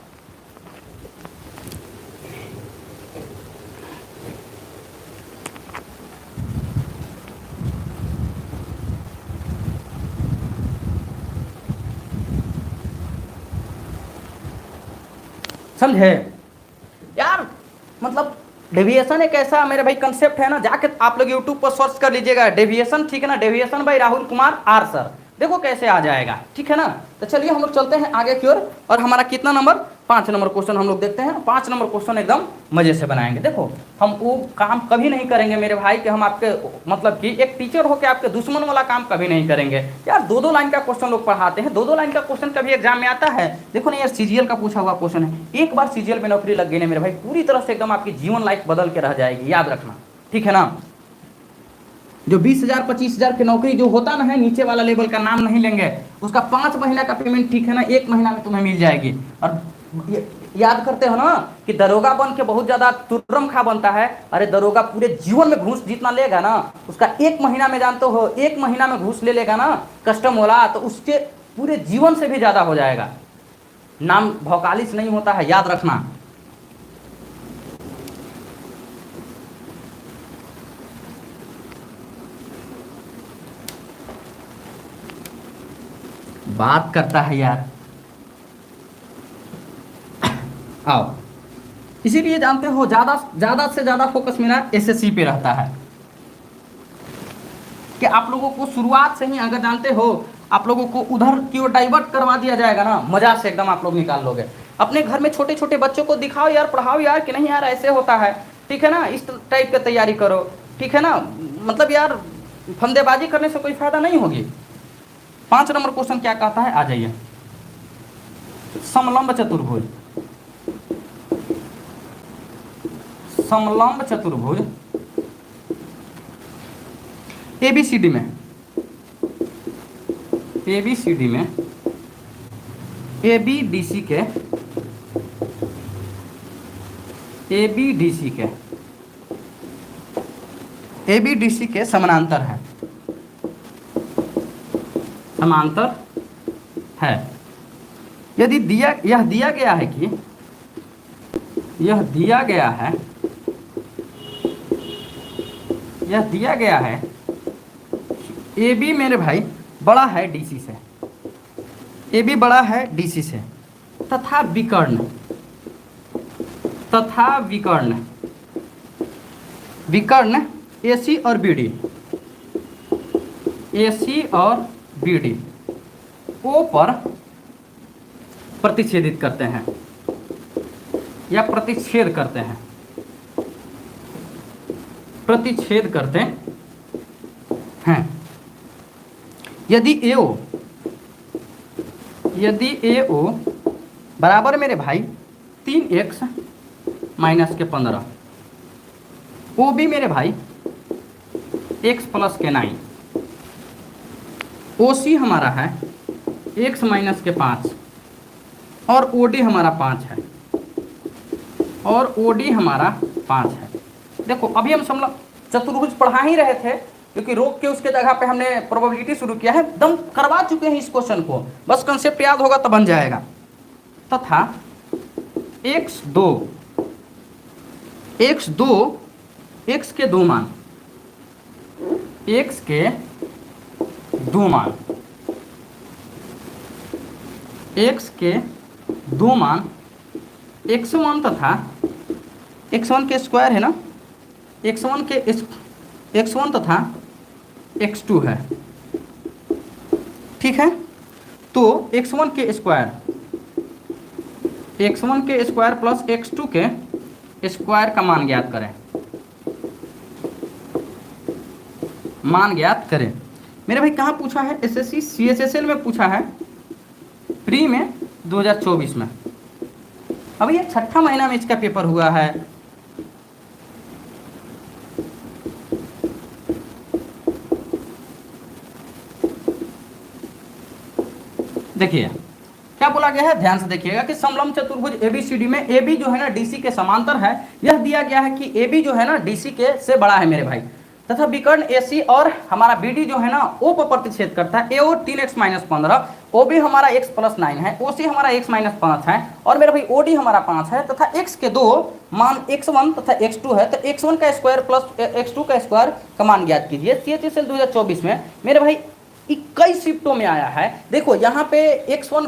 समझे यार? मतलब डेविएशन एक ऐसा मेरे भाई कंसेप्ट है ना, जाके आप लोग यूट्यूब पर सर्च कर लीजिएगा डेविएशन, ठीक है ना, deviation by Rahul Kumar R sir, देखो कैसे आ जाएगा। ठीक है ना? तो चलिए हम लोग चलते हैं आगे की ओर। और हमारा कितना नंबर? 5 नंबर क्वेश्चन हम लोग देखते हैं। 5 नंबर क्वेश्चन एकदम मजे से बनाएंगे। देखो हम वो काम कभी नहीं करेंगे मेरे भाई कि हम आपके मतलब कि एक टीचर हो के आपके दुश्मन वाला काम कभी नहीं करेंगे यार। 2-2 लाइन का क्वेश्चन लोग पढ़ाते हैं, 2-2 लाइन का क्वेश्चन कभी एग्जाम में आता है? देखो ना यार, सीजीएल का पूछा हुआ क्वेश्चन है, एक बार सीजीएल में नौकरी लग गई ना मेरे भाई, पूरी तरह से एकदम आपकी जीवन लाइफ बदल के रह जाएगी, याद रखना, ठीक है ना। जो 20,000 25,000 की नौकरी जो होता ना है, नीचे वाला लेवल का नाम नहीं लेंगे, उसका 5 महीना का पेमेंट, ठीक है ना, 1 महीना में तुम्हें मिल जाएगी। और याद करते हो ना कि दरोगा बन के बहुत ज्यादा तुर्रम खा बनता है, अरे दरोगा पूरे जीवन में घूस जितना लेगा ना, उसका 1 महीना में, जानते हो 1 महीना में घूस ले लेगा ना कस्टम वाला, तो उसके पूरे जीवन से भी ज्यादा हो जाएगा। नाम भौकाली से नहीं होता है, याद रखना। बात करता है यार, आओ। इसीलिए जानते हो ज्यादा से ज्यादा फोकस मेरा एसएससी पे रहता है कि आप लोगों को शुरुआत से ही, अगर जानते हो आप लोगों को उधर की ओर डाइवर्ट करवा दिया जाएगा ना, मजा से एकदम आप लोग निकाल लोगे। अपने घर में छोटे छोटे बच्चों को दिखाओ यार, पढ़ाओ यार कि नहीं यार ऐसे होता है, ठीक है ना, इस टाइप की तैयारी करो, ठीक है ना। मतलब यार फंदेबाजी करने से कोई फायदा नहीं होगी। 5 नंबर क्वेश्चन क्या कहता है, आ जाइए। समलंब चतुर्भुज, समलंब चतुर्भुज एबीसीडी में, एबीसीडी में एबीडीसी के, एबीडीसी के, एबीडीसी के समानांतर है, समांतर है। यदि यह दिया गया है कि, यह दिया गया है, यह दिया गया है ए बी मेरे भाई बड़ा है डीसी से, ए बी बड़ा है डीसी से, तथा विकर्ण, तथा विकर्ण, विकर्ण एसी और बीडी, एसी और बीडी ओ पर प्रतिच्छेदित करते हैं या प्रतिच्छेद करते हैं, प्रतिच्छेद करते हैं। यदि AO, यदि AO बराबर मेरे भाई 3x माइनस के 15, OB मेरे भाई x प्लस के 9, OC हमारा है x माइनस के 5 और OD हमारा 5 है, और OD हमारा 5 है। देखो अभी हम समलंब चतुर्भुज पढ़ा ही रहे थे, क्योंकि रोक के उसके जगह पे हमने प्रोबेबिलिटी शुरू किया है, दम करवा चुके हैं इस क्वेश्चन को, बस कंसेप्ट याद होगा तो बन जाएगा। तथा x2, x के 2 मान, x के 2 मान, x के 2 मान x1 तथा x1 के स्क्वायर है ना, x1 के x1 तथा x2 है, ठीक है। तो x1 के स्क्वायर, x1 के स्क्वायर प्लस x2 के स्क्वायर का मान ज्ञात करें, मान ज्ञात करें। मेरे भाई कहाँ पूछा है, एसएससी CHSL में पूछा है, प्री में 2024 में। अभी ये 6ठा महीना में इसका पेपर हुआ है। देखिए क्या बोला गया है, ध्यान से देखिएगा कि समलंब चतुर्भुज एबीसीडी में AB जो है ना डीसी के समांतर है। यह दिया गया है कि AB जो है ना डीसी के से बड़ा है मेरे भाई, तथा विकर्ण AC और हमारा BD जो है ना O पर प्रतिच्छेद करता है। AO 3x माइनस 15, OB हमारा x प्लस 9 है, OC हमारा x माइनस 5 है, और मेरे भाई OD हमारा 5 है, तथा x के 2 मान x1 तथा x2 है। तो x1 का स्क्वायर प्लस x2 का स्क्वायर का मान ज्ञात कीजिए। CHSL 2024 में मेरे भाई 21 शिफ्टों में आया है। देखो यहाँ पे x1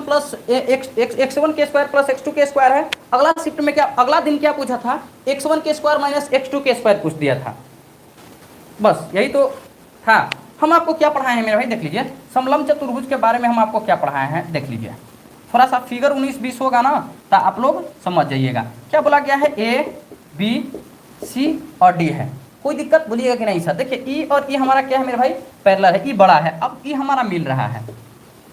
प्लस x1 के स्क्वायर प्लस x2 के स्क्वायर है। अगला शिफ्ट में क्या, अगला दिन क्या पूछा था, x1 के स्क्वायर माइनस x2 के स्क्वायर पूछ दिया था। बस यही तो था। हम आपको क्या पढ़ाए हैं मेरे भाई, देख लीजिए समलंब चतुर्भुज के बारे में हम आपको क्या पढ़ाए हैं, देख लीजिए। थोड़ा सा फिगर 19-20 होगा ना तो आप लोग समझ जाइएगा। क्या बोला गया है, ए बी सी और डी है, कोई दिक्कत बोलिएगा कि नहीं सर। देखिए ई और ई हमारा क्या है मेरे भाई, पैरेलल है, ई बड़ा है। अब ई हमारा मिल रहा है,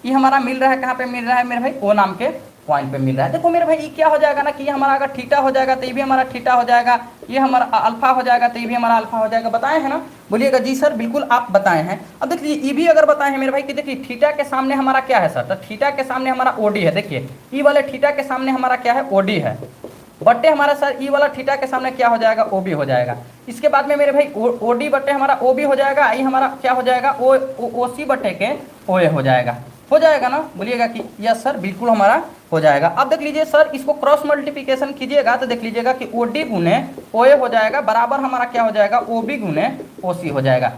ई हमारा मिल रहा है, कहाँ पे मिल रहा है मेरे भाई, ओ नाम के पॉइंट पे मिल रहा है। देखो मेरे भाई ये क्या हो जाएगा ना कि ये हमारा अगर थीटा हो जाएगा तो ये भी हमारा थीटा हो जाएगा, ये हमारा अल्फा हो जाएगा तो ये भी हमारा अल्फा हो जाएगा। बताए हैं ना, बोलिएगा जी सर बिल्कुल आप बताए हैं। अब देखिए ये भी अगर बताए हैं मेरे भाई कि देखिए थीटा के सामने हमारा क्या है सर, तो थीटा के सामने हमारा ओडी है। देखिए ई वाले थीटा के सामने हमारा क्या है, ओडी है, बट्टे हमारा सर ई वाला थीटा के सामने क्या हो जाएगा, ओ बी हो जाएगा। इसके बाद में मेरे भाई ओ डी बट्टे हमारा ओ बी हो जाएगा, ई हमारा क्या हो जाएगा, ओ सी बट्टे के ओ ए हो जाएगा ना, बोलिएगा कि यस सर बिल्कुल हमारा हो जाएगा। अब देख लीजिए सर इसको क्रॉस मल्टीप्लिकेशन कीजिएगा तो देख लीजिएगा कि ओ डी गुने ओ ए हो जाएगा बराबर हमारा क्या हो जाएगा, ओ बी गुने ओ सी हो जाएगा।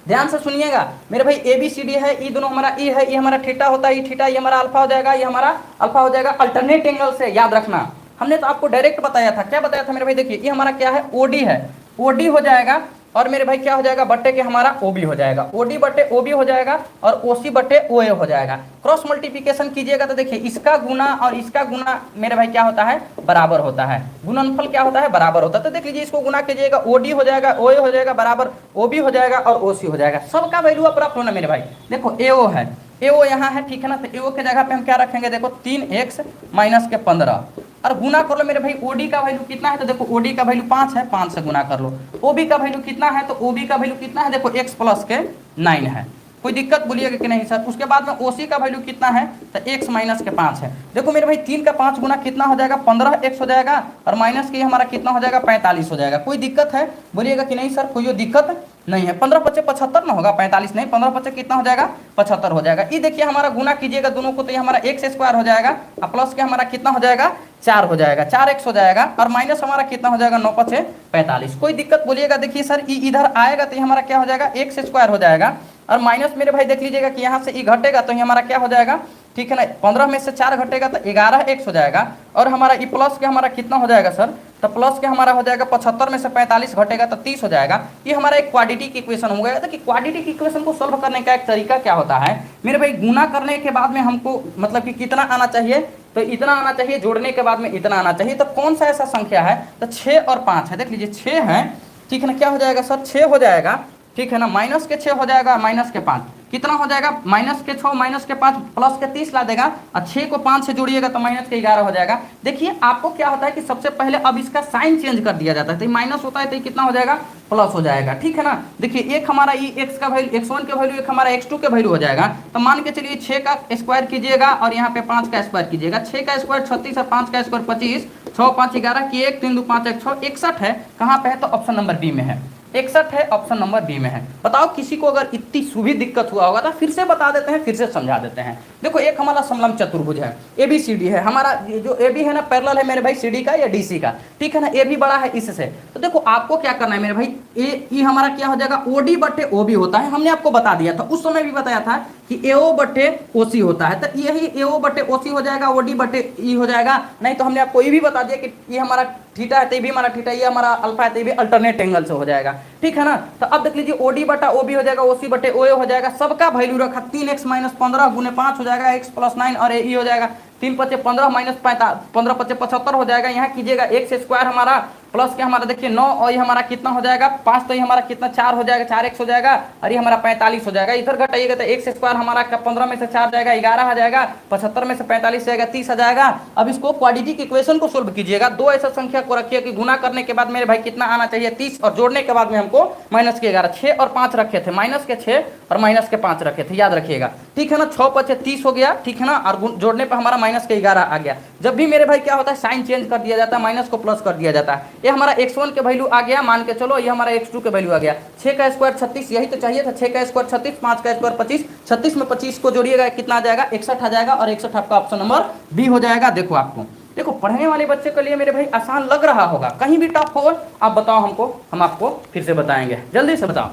ध्यान से सुनिएगा मेरे भाई, ए बी सी डी है, ई दोनों हमारा ई है, ये हमारा थीटा होता है, ई थीटा, ये हमारा अल्फा हो जाएगा, ये हमारा अल्फा हो जाएगा। अल्टरनेट एंगल से याद रखना, हमने तो आपको डायरेक्ट बताया था, क्या बताया था मेरे भाई, देखिए ये हमारा क्या है, ओडी है, ओडी हो जाएगा और मेरे भाई क्या हो जाएगा, बट्टे के हमारा ओबी हो जाएगा, ओडी बट्टे ओबी हो जाएगा और ओसी बट्टे ओए हो जाएगा। क्रॉस मल्टीप्लिकेशन कीजिएगा तो देखिए इसका गुना और इसका गुना मेरे भाई क्या होता है, बराबर होता है, गुणनफल क्या होता है, बराबर होता है। तो देख लीजिए इसको गुना कीजिएगा, ओडी हो जाएगा, ओए हो जाएगा बराबर ओबी हो जाएगा और ओसी हो जाएगा। सबका वैल्यू आप रख लो ना मेरे भाई। देखो एओ है, एओ यहाँ है, ठीक है ना, तो एओ के जगह पे हम क्या रखेंगे, देखो 3x माइनस के 15 और गुना कर लो मेरे भाई, ओडी का वैल्यू कितना है, तो देखो ओडी का वैल्यू 5 है, 5 से गुना कर लो। ओबी का वैल्यू कितना है, तो ओबी का वैल्यू कितना है, देखो x प्लस के 9 है, कोई दिक्कत बोलिएगा कि नहीं सर। उसके बाद में ओसी का वैल्यू कितना है, तो x माइनस के 5 है। देखो मेरे भाई 3 का 5 गुना कितना हो जाएगा, 15x हो जाएगा और माइनस के हमारा कितना हो जाएगा, 45 हो जाएगा। कोई दिक्कत है बोलिएगा कि नहीं सर, कोई दिक्कत नहीं है। 15 पच्चे 75 ना होगा, 45 नहीं, 15 पच्चे कितना हो जाएगा, 75 हो जाएगा। ये देखिए हमारा गुना कीजिएगा दोनों को तो ये हमारा x स्क्वायर हो जाएगा और प्लस के हमारा कितना हो जाएगा, 4 हो जाएगा, 4x हो जाएगा और माइनस हमारा कितना हो जाएगा, 9 पच्चे 45। कोई दिक्कत बोलिएगा, देखिए सर ई इधर आएगा तो ये हमारा क्या हो जाएगा, x स्क्वायर हो जाएगा और माइनस मेरे भाई देख लीजिएगा कि यहाँ से ई घटेगा तो ये हमारा क्या हो जाएगा, ठीक है ना, 15 में से 4 घटेगा तो 11x हो जाएगा और हमारा ई प्लस के हमारा कितना हो जाएगा सर, तो प्लस के हमारा हो जाएगा 75 में से 45 घटेगा तो 30 हो जाएगा। ये हमारा एक क्वाड्रेटिक इक्वेशन हो गया। तो कि क्वाड्रेटिक इक्वेशन को सॉल्व करने का एक तरीका क्या होता है मेरे भाई, गुना करने के बाद में हमको मतलब कि कितना आना चाहिए, तो इतना आना चाहिए, जोड़ने के बाद में इतना आना चाहिए। तो कौन सा ऐसा संख्या है, तो 6 और 5 है, देख लीजिए 6 है, ठीक है ना, क्या हो जाएगा सर, 6 हो जाएगा, ठीक है ना, माइनस के 6 हो जाएगा, माइनस के 5 कितना हो जाएगा, माइनस के 6 माइनस के 5 प्लस के 30 ला देगा और 6 को 5 से जोड़िएगा तो माइनस के 11 हो जाएगा। देखिए आपको क्या होता है कि सबसे पहले अब इसका साइन चेंज कर दिया जाता है, तो माइनस होता है तो कितना हो जाएगा, प्लस हो जाएगा, ठीक है ना। देखिए एक हमारा ये x का वैल्यू, x1 के वैल्यू, एक हमारा x2 के वैल्यू हो जाएगा। तो मान के चलिए 6 का स्क्वायर कीजिएगा और यहाँ पे 5 का स्क्वायर कीजिएगा। 6 का स्क्वायर 36 और 5 का स्क्वायर 25, 6 5 11 की 1 3 2 5 1 6, 61 है। कहाँ पे है, तो ऑप्शन नंबर बी में है, 61 है, ऑप्शन नंबर बी में है। बताओ किसी को अगर इतनी सुभी दिक्कत हुआ होगा तो फिर से बता देते हैं, फिर से समझा देते हैं। देखो एक हमारा समलंब चतुर्भुज है, ए बी सी डी है, हमारा जो ए बी है ना पैरेलल है मेरे भाई सी डी का या डी सी का, ठीक है ना, ए भी बड़ा है इससे। तो देखो आपको क्या करना है मेरे भाई, ए ई हमारा क्या हो जाएगा, ओ डी बट्टे ओ बी होता है, हमने आपको बता दिया था, उस समय भी बताया था कि ए ओ बट्टे ओ सी होता है। तो यही ए ओ बट्टे ओ सी हो जाएगा, ओ डी बट्टे ई हो जाएगा। नहीं तो हमने आपको ये भी बता दिया कि ये हमारा थीटा है तो ये भी हमारा थीटा, ये हमारा अल्फा है तो ये भी अल्टरनेट एंगल से हो जाएगा, ठीक है ना। तो अब देख लीजिए ओडी बटा ओ बी हो जाएगा, ओसी बटे ओ ए हो जाएगा, सबका वैल्यू रखा, 3x माइनस 15 गुने 5 हो जाएगा, x प्लस 9 और ए हो जाएगा, 3 पच्चे 15 माइनस 15 पच्चे 75 हो जाएगा। यहाँ कीजिएगा x स्क्वायर हमारा प्लस के हमारा देखिए 9 और ये हमारा कितना हो जाएगा 5, तो ये हमारा कितना 4 हो जाएगा, 4x हो जाएगा और ये हमारा 45 हो जाएगा। इधर घटाइएगा तो x स्क्वायर हमारा 15 में से 4 जाएगा 11 आ जाएगा, 75 में से 45 जाएगा 30 आ जाएगा। अब इसको क्वाड्रेटिक इक्वेशन को सोल्व कीजिएगा, दो ऐसा संख्या को रखिए कि गुना करने के बाद मेरे भाई कितना आना चाहिए 30 और जोड़ने के बाद में हमको माइनस के 11, 6 और 5 रखे थे, माइनस के 6 और माइनस के 5 रखे थे, याद रखिएगा, ठीक है ना। 6 पचे 30 हो गया, ठीक है ना, और जोड़ने पर हमारा माइनस के 11 आ गया। जब भी मेरे भाई क्या होता है साइन चेंज कर दिया जाता है, माइनस को प्लस कर दिया जाता है। ये हमारा x1 के वैल्यू आ गया, मान के चलो ये हमारा x2 के वैल्यू आ गया। 6 का स्क्वायर 36, यही तो चाहिए था, 6 का स्क्वायर 36, 5 का स्क्वायर 25, 36 में 25 को जोड़िएगा कितना आ जाएगा 61 आ जाएगा और 61 आपका ऑप्शन नंबर बी हो जाएगा। देखो आपको, देखो पढ़ने वाले बच्चे के लिए मेरे भाई आसान लग रहा होगा, कहीं भी टफ हो आप बताओ हमको, हम आपको फिर से बताएंगे, जल्दी से बताओ,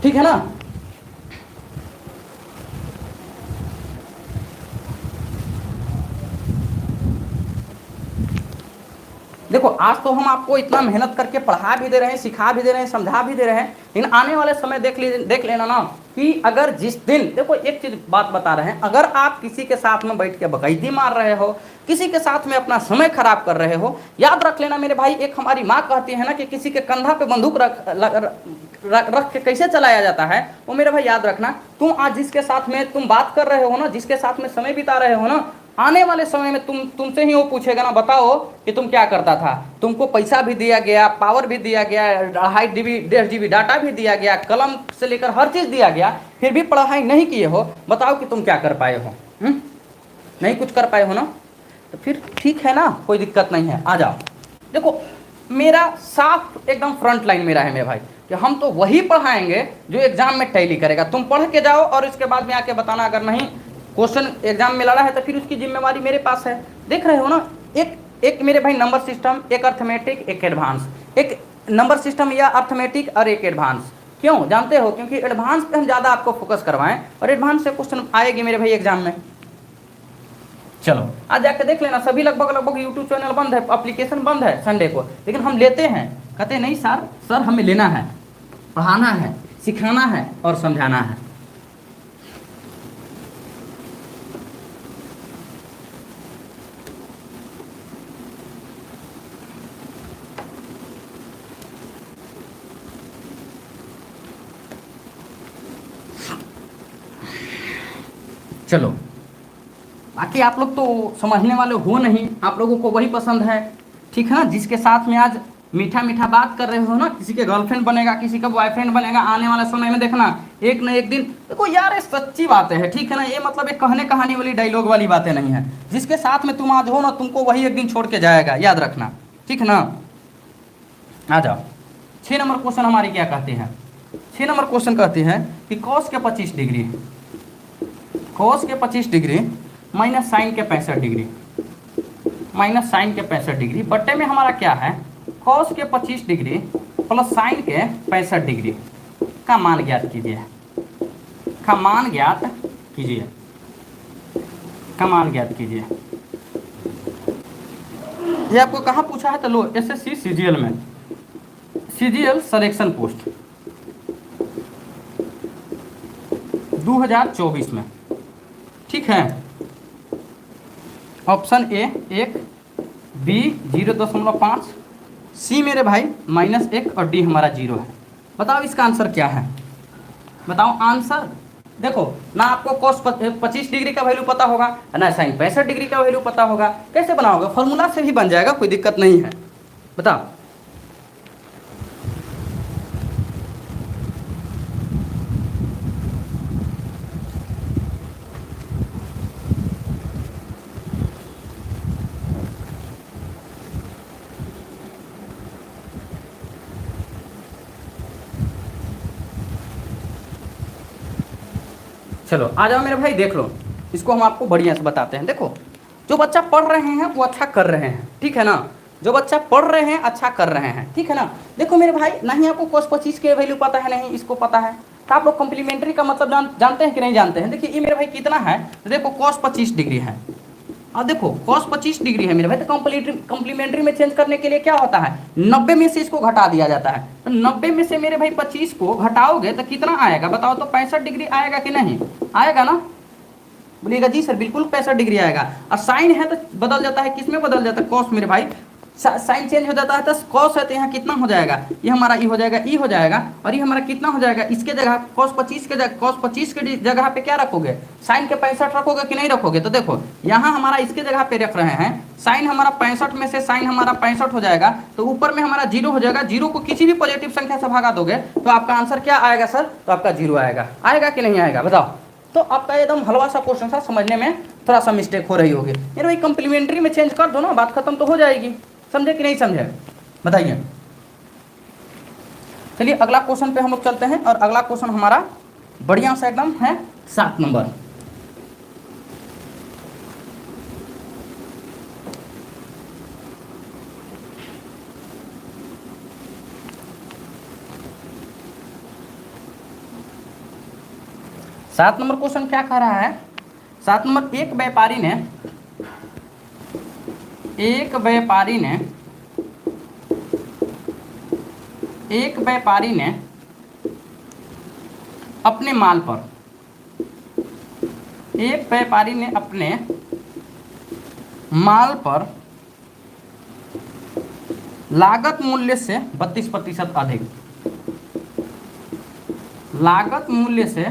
ठीक है ना। देखो आज तो हम आपको इतना मेहनत करके पढ़ा भी दे रहे हैं, सिखा भी दे रहे हैं, समझा भी दे रहे हैं, लेकिन आने वाले समय देख लेना ना, कि अगर जिस दिन, देखो एक चीज बात बता रहे हैं, अगर आप किसी के साथ में बैठ के बकैती मार रहे हो, किसी के साथ में अपना समय खराब कर रहे हो, याद रख लेना मेरे भाई, एक हमारी माँ कहती है ना कि किसी के कंधा पे बंदूक रख के कैसे चलाया जाता है, वो मेरे भाई याद रखना, तुम आज जिसके साथ में तुम बात कर रहे हो ना, जिसके साथ में समय बिता रहे हो ना, आने वाले समय में तुमसे ही वो पूछेगा ना, बताओ कि तुम क्या करता था, तुमको पैसा भी दिया गया, पावर भी दिया गया, 2.5 GB डाटा भी दिया गया, कलम से लेकर हर चीज दिया गया, फिर भी पढ़ाई नहीं किए हो, बताओ कि तुम क्या कर पाए हो? नहीं कुछ कर पाए हो ना, तो फिर ठीक है ना, कोई दिक्कत नहीं है, आ जाओ। देखो मेरा साफ एकदम फ्रंट लाइन मेरा है मेरे भाई कि हम तो वही पढ़ाएंगे जो एग्जाम में टैली करेगा। तुम पढ़ के जाओ और इसके बाद में आके बताना, अगर नहीं क्वेश्चन एग्जाम में लड़ा है तो फिर उसकी जिम्मेवारी मेरे पास है। देख रहे हो ना, एक मेरे भाई नंबर सिस्टम, एक अर्थमेटिक, एक एडवांस, एक नंबर सिस्टम या अर्थमेटिक और एक एडवांस। क्यों जानते हो? क्योंकि एडवांस पे हम ज़्यादा आपको फोकस करवाएं और एडवांस से क्वेश्चन आएगी मेरे भाई एग्जाम में। चलो आज जाके देख लेना, सभी लगभग यूट्यूब चैनल बंद है, एप्लीकेशन बंद है संडे को, लेकिन हम लेते हैं। कहते नहीं सर हमें लेना है, पढ़ाना है, सिखाना है और समझाना है। चलो बाकी आप लोग तो समझने वाले हो नहीं, आप लोगों को वही पसंद है, ठीक है ना? जिसके साथ में आज मीठा मीठा बात कर रहे हो ना, किसी के गर्लफ्रेंड बनेगा, किसी का बॉयफ्रेंड बनेगा, आने वाले समय में देखना एक न एक दिन। देखो यार ये सच्ची बातें हैं, ठीक है ना? ये मतलब एक कहने कहानी वाली डायलॉग वाली बातें नहीं है। जिसके साथ में तुम आज हो ना, तुमको वही एक दिन छोड़ के जाएगा, याद रखना, ठीक है ना? आ जाओ। 6 नंबर क्वेश्चन हमारी क्या कहते हैं? 6 नंबर क्वेश्चन कहते हैं कि कॉस के 25 डिग्री, कॉस के 25 डिग्री माइनस साइन के 65 डिग्री, माइनस साइन के 65 डिग्री बट्टे में हमारा क्या है, कॉस के 25 डिग्री प्लस साइन के 65 डिग्री का मान ज्ञात कीजिए, का मान ज्ञात कीजिए, का मान ज्ञात कीजिए। ये आपको कहाँ पूछा है? तो लो एसएससी सीजीएल में, सीजीएल सिलेक्शन पोस्ट 2024 में, ठीक है? ऑप्शन ए 1, बी 0.5, सी मेरे भाई -1 और डी हमारा 0 है। बताओ इसका आंसर क्या है? बताओ आंसर। देखो ना आपको कॉस 25 डिग्री का वैल्यू पता होगा ना साइन 65 डिग्री का वैल्यू पता होगा, कैसे बनाओगे? फॉर्मूला से भी बन जाएगा, कोई दिक्कत नहीं है। बताओ चलो आ जाओ मेरे भाई, देख लो इसको हम आपको बढ़िया से बताते हैं। देखो जो बच्चा पढ़ रहे हैं वो अच्छा कर रहे हैं, ठीक है ना? जो बच्चा पढ़ रहे हैं अच्छा कर रहे हैं, ठीक है ना? देखो मेरे भाई, नहीं आपको cos 25 के वैल्यू पता है, नहीं इसको पता है, तो आप लोग कॉम्प्लीमेंट्री का मतलब जानते हैं कि नहीं जानते हैं? देखिए ये मेरे भाई कितना है, तो देखो cos 25 डिग्री है, और देखो cos 25 डिग्री है मेरे भाई, तो कॉम्प्लीमेंट्री में चेंज करने के लिए क्या होता है, 90 में से इसको घटा दिया जाता है। तो 90 में से मेरे भाई 25 को घटाओगे तो कितना आएगा बताओ? तो 65 डिग्री आएगा कि नहीं आएगा ना? बोलिएगा जी सर बिल्कुल 65 डिग्री आएगा। और साइन है तो बदल जाता है, किस में बदल जाता है? कॉस मेरे भाई, साइन चेंज हो जाता है तो कॉस है, तो यहाँ कितना हो जाएगा? ये हमारा ई हो जाएगा, ई हो जाएगा, और ये हमारा कितना हो जाएगा? इसके जगह cos 25 के जगह, cos 25 के जगह पे क्या रखोगे? साइन के 65 रखोगे कि नहीं रखोगे? तो देखो यहाँ हमारा इसके जगह पे रख रहे हैं, साइन हमारा 65 में से साइन हमारा 65 हो जाएगा, तो ऊपर में हमारा 0 हो जाएगा। 0 को किसी भी पॉजिटिव संख्या से भागा दोगे तो आपका आंसर क्या आएगा सर? तो आपका 0 आएगा। आएगा कि नहीं आएगा बताओ? तो आपका एकदम हलवा सा क्वेश्चन था, समझने में थोड़ा सा मिस्टेक हो रही होगी मेरे भाई। कॉम्प्लीमेंट्री में चेंज कर दो ना, बात खत्म तो हो जाएगी। समझे कि नहीं समझे बताइए? चलिए अगला क्वेश्चन पे हम लोग चलते हैं, और अगला क्वेश्चन हमारा बढ़िया सा एकदम है 7 नंबर। सात नंबर क्वेश्चन क्या कह रहा है? 7 नंबर, एक व्यापारी ने अपने माल पर, एक व्यापारी ने अपने माल पर लागत मूल्य से 32% अधिक, लागत मूल्य से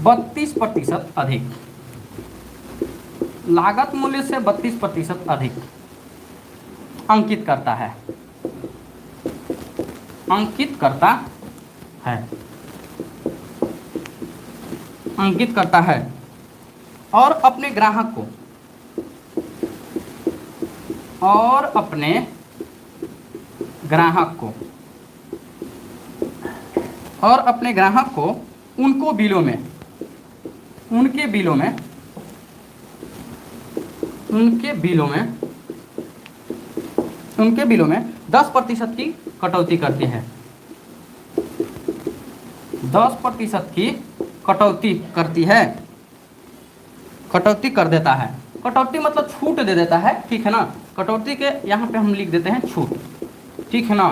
32% अधिक, लागत मूल्य से 32% अधिक अंकित करता है, अंकित करता है, अंकित करता है और अपने ग्राहक को, और अपने ग्राहक को, और अपने ग्राहक को उनको बिलों में, उनके बिलों में, उनके बिलों में, उनके बिलों में 10% की कटौती करती है, 10% की कटौती करती है, कटौती कर देता है। कटौती मतलब छूट दे देता है, ठीक है ना। कटौती के यहाँ पे हम लिख देते हैं छूट, ठीक है ना,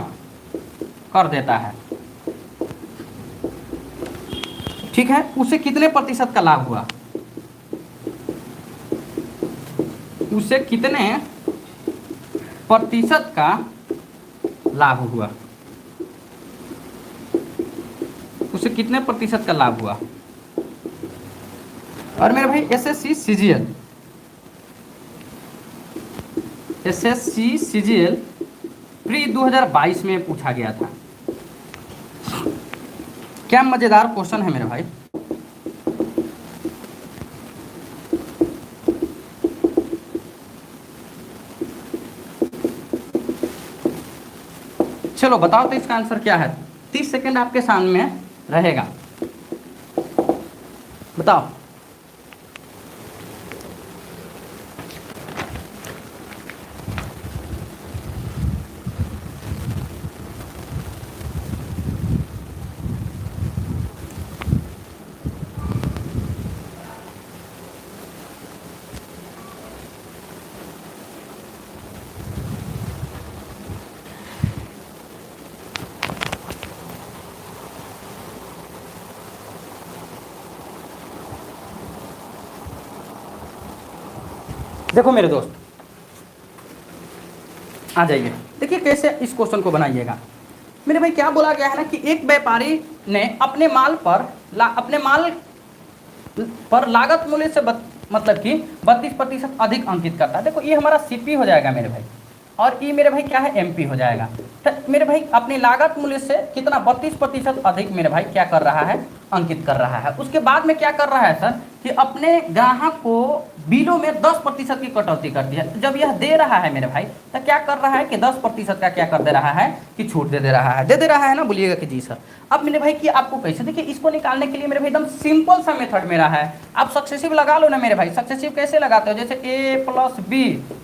कर देता है, ठीक है। उसे कितने प्रतिशत का लाभ हुआ, उसे कितने प्रतिशत का लाभ हुआ, उसे कितने प्रतिशत का लाभ हुआ। और मेरे भाई SSC CGL, SSC CGL pre 2022 में पूछा गया था। क्या मजेदार क्वेश्चन है मेरे भाई। चलो बताओ तो इसका आंसर क्या है। 30 सेकंड आपके सामने रहेगा, बताओ। देखो मेरे दोस्त, आ जाइए, देखिए कैसे इस क्वेश्चन को बनाइएगा। मेरे भाई क्या बोला गया है ना कि एक व्यापारी ने अपने माल पर अपने माल पर लागत मूल्य से मतलब कि 32% अधिक अंकित करता है। देखो ये हमारा सीपी हो जाएगा मेरे भाई, और ये मेरे भाई क्या है एमपी हो जाएगा। तो मेरे भाई अपनी लागत मूल्य से कितना 32% अधिक मेरे भाई क्या कर रहा है, अंकित कर रहा है। उसके बाद में क्या कर रहा है सर कि अपने ग्राहक को बिलों में 10% की कटौती कर दी है। जब यह दे रहा है मेरे भाई तो क्या कर रहा है कि 10% का क्या कर दे रहा है कि छूट दे रहा है, दे रहा है ना, बोलिएगा कि जी सर। अब मेरे भाई कि आपको कैसे, देखिए इसको निकालने के लिए मेरे भाई एकदम सिंपल सा मेथड मेरा है। आप सक्सेसिव लगा लो ना मेरे भाई। सक्सेसिव कैसे लगाते हो, जैसे a + b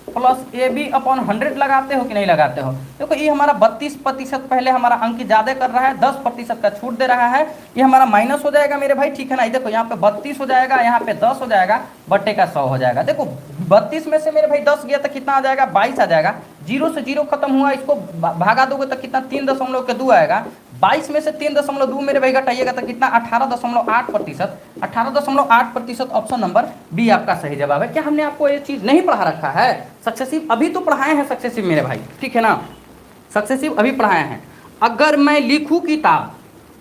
+ ab/100 लगाते हो कि नहीं लगाते हो। देखो ये हमारा 32% पहले हमारा अंक ज़्यादा कर रहा है, 10% का छूट दे रहा है, ये हमारा माइनस हो जाएगा मेरे भाई, ठीक है ना। देखो यहाँ पे 32 हो जाएगा, यहाँ पे 10 हो जाएगा, बट्टे का 100 हो जाएगा। देखो 32 में से मेरे भाई 10 गया तो कितना आ जाएगा, 22 आ जाएगा। 0 से 0 खत्म हुआ, इसको भागा दोगे तो कितना 3.2 आएगा। 22 में से 3.2 मेरे भाई घटाइएगा तो कितना 18.8%। 18.8% ऑप्शन नंबर बी आपका सही जवाब है। क्या हमने आपको ये चीज़ नहीं पढ़ा रखा है? सक्सेसिव अभी तो पढ़ाए हैं सक्सेसिव मेरे भाई, ठीक है ना। सक्सेसिव अभी पढ़ाए हैं। अगर मैं लिखूं किताब,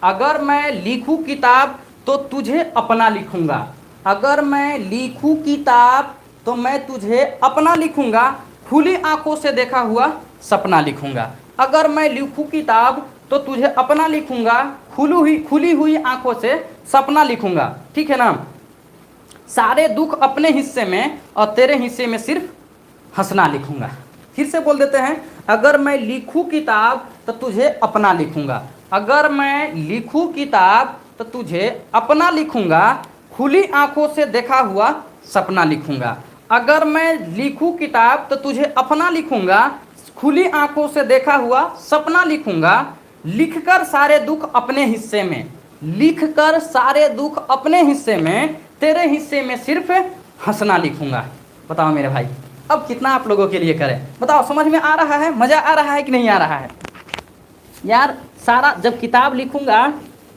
अगर मैं लिखूं किताब तो तुझे अपना लिखूंगा। अगर मैं लिखूं किताब तो मैं तुझे अपना लिखूंगा, खुली आंखों से देखा हुआ सपना लिखूंगा। अगर मैं लिखूं किताब तो तुझे अपना लिखूंगा, खुली हुई आंखों से सपना लिखूंगा, ठीक है ना। सारे दुख अपने हिस्से में और तेरे हिस्से में सिर्फ हंसना लिखूंगा। फिर से बोल देते हैं, अगर मैं लिखूं किताब तो तुझे अपना लिखूंगा। अगर मैं लिखूं किताब तो तुझे अपना लिखूंगा, खुली आंखों से देखा हुआ सपना लिखूंगा। अगर मैं लिखूं किताब तो तुझे अपना लिखूंगा, खुली आंखों से देखा हुआ सपना लिखूंगा। लिखकर सारे दुख अपने हिस्से में, लिखकर सारे दुख अपने हिस्से में, तेरे हिस्से में सिर्फ हंसना लिखूंगा। बताओ मेरे भाई अब कितना आप लोगों के लिए करें, बताओ। समझ में आ रहा है, मज़ा आ रहा है कि नहीं आ रहा है यार। सारा जब किताब लिखूंगा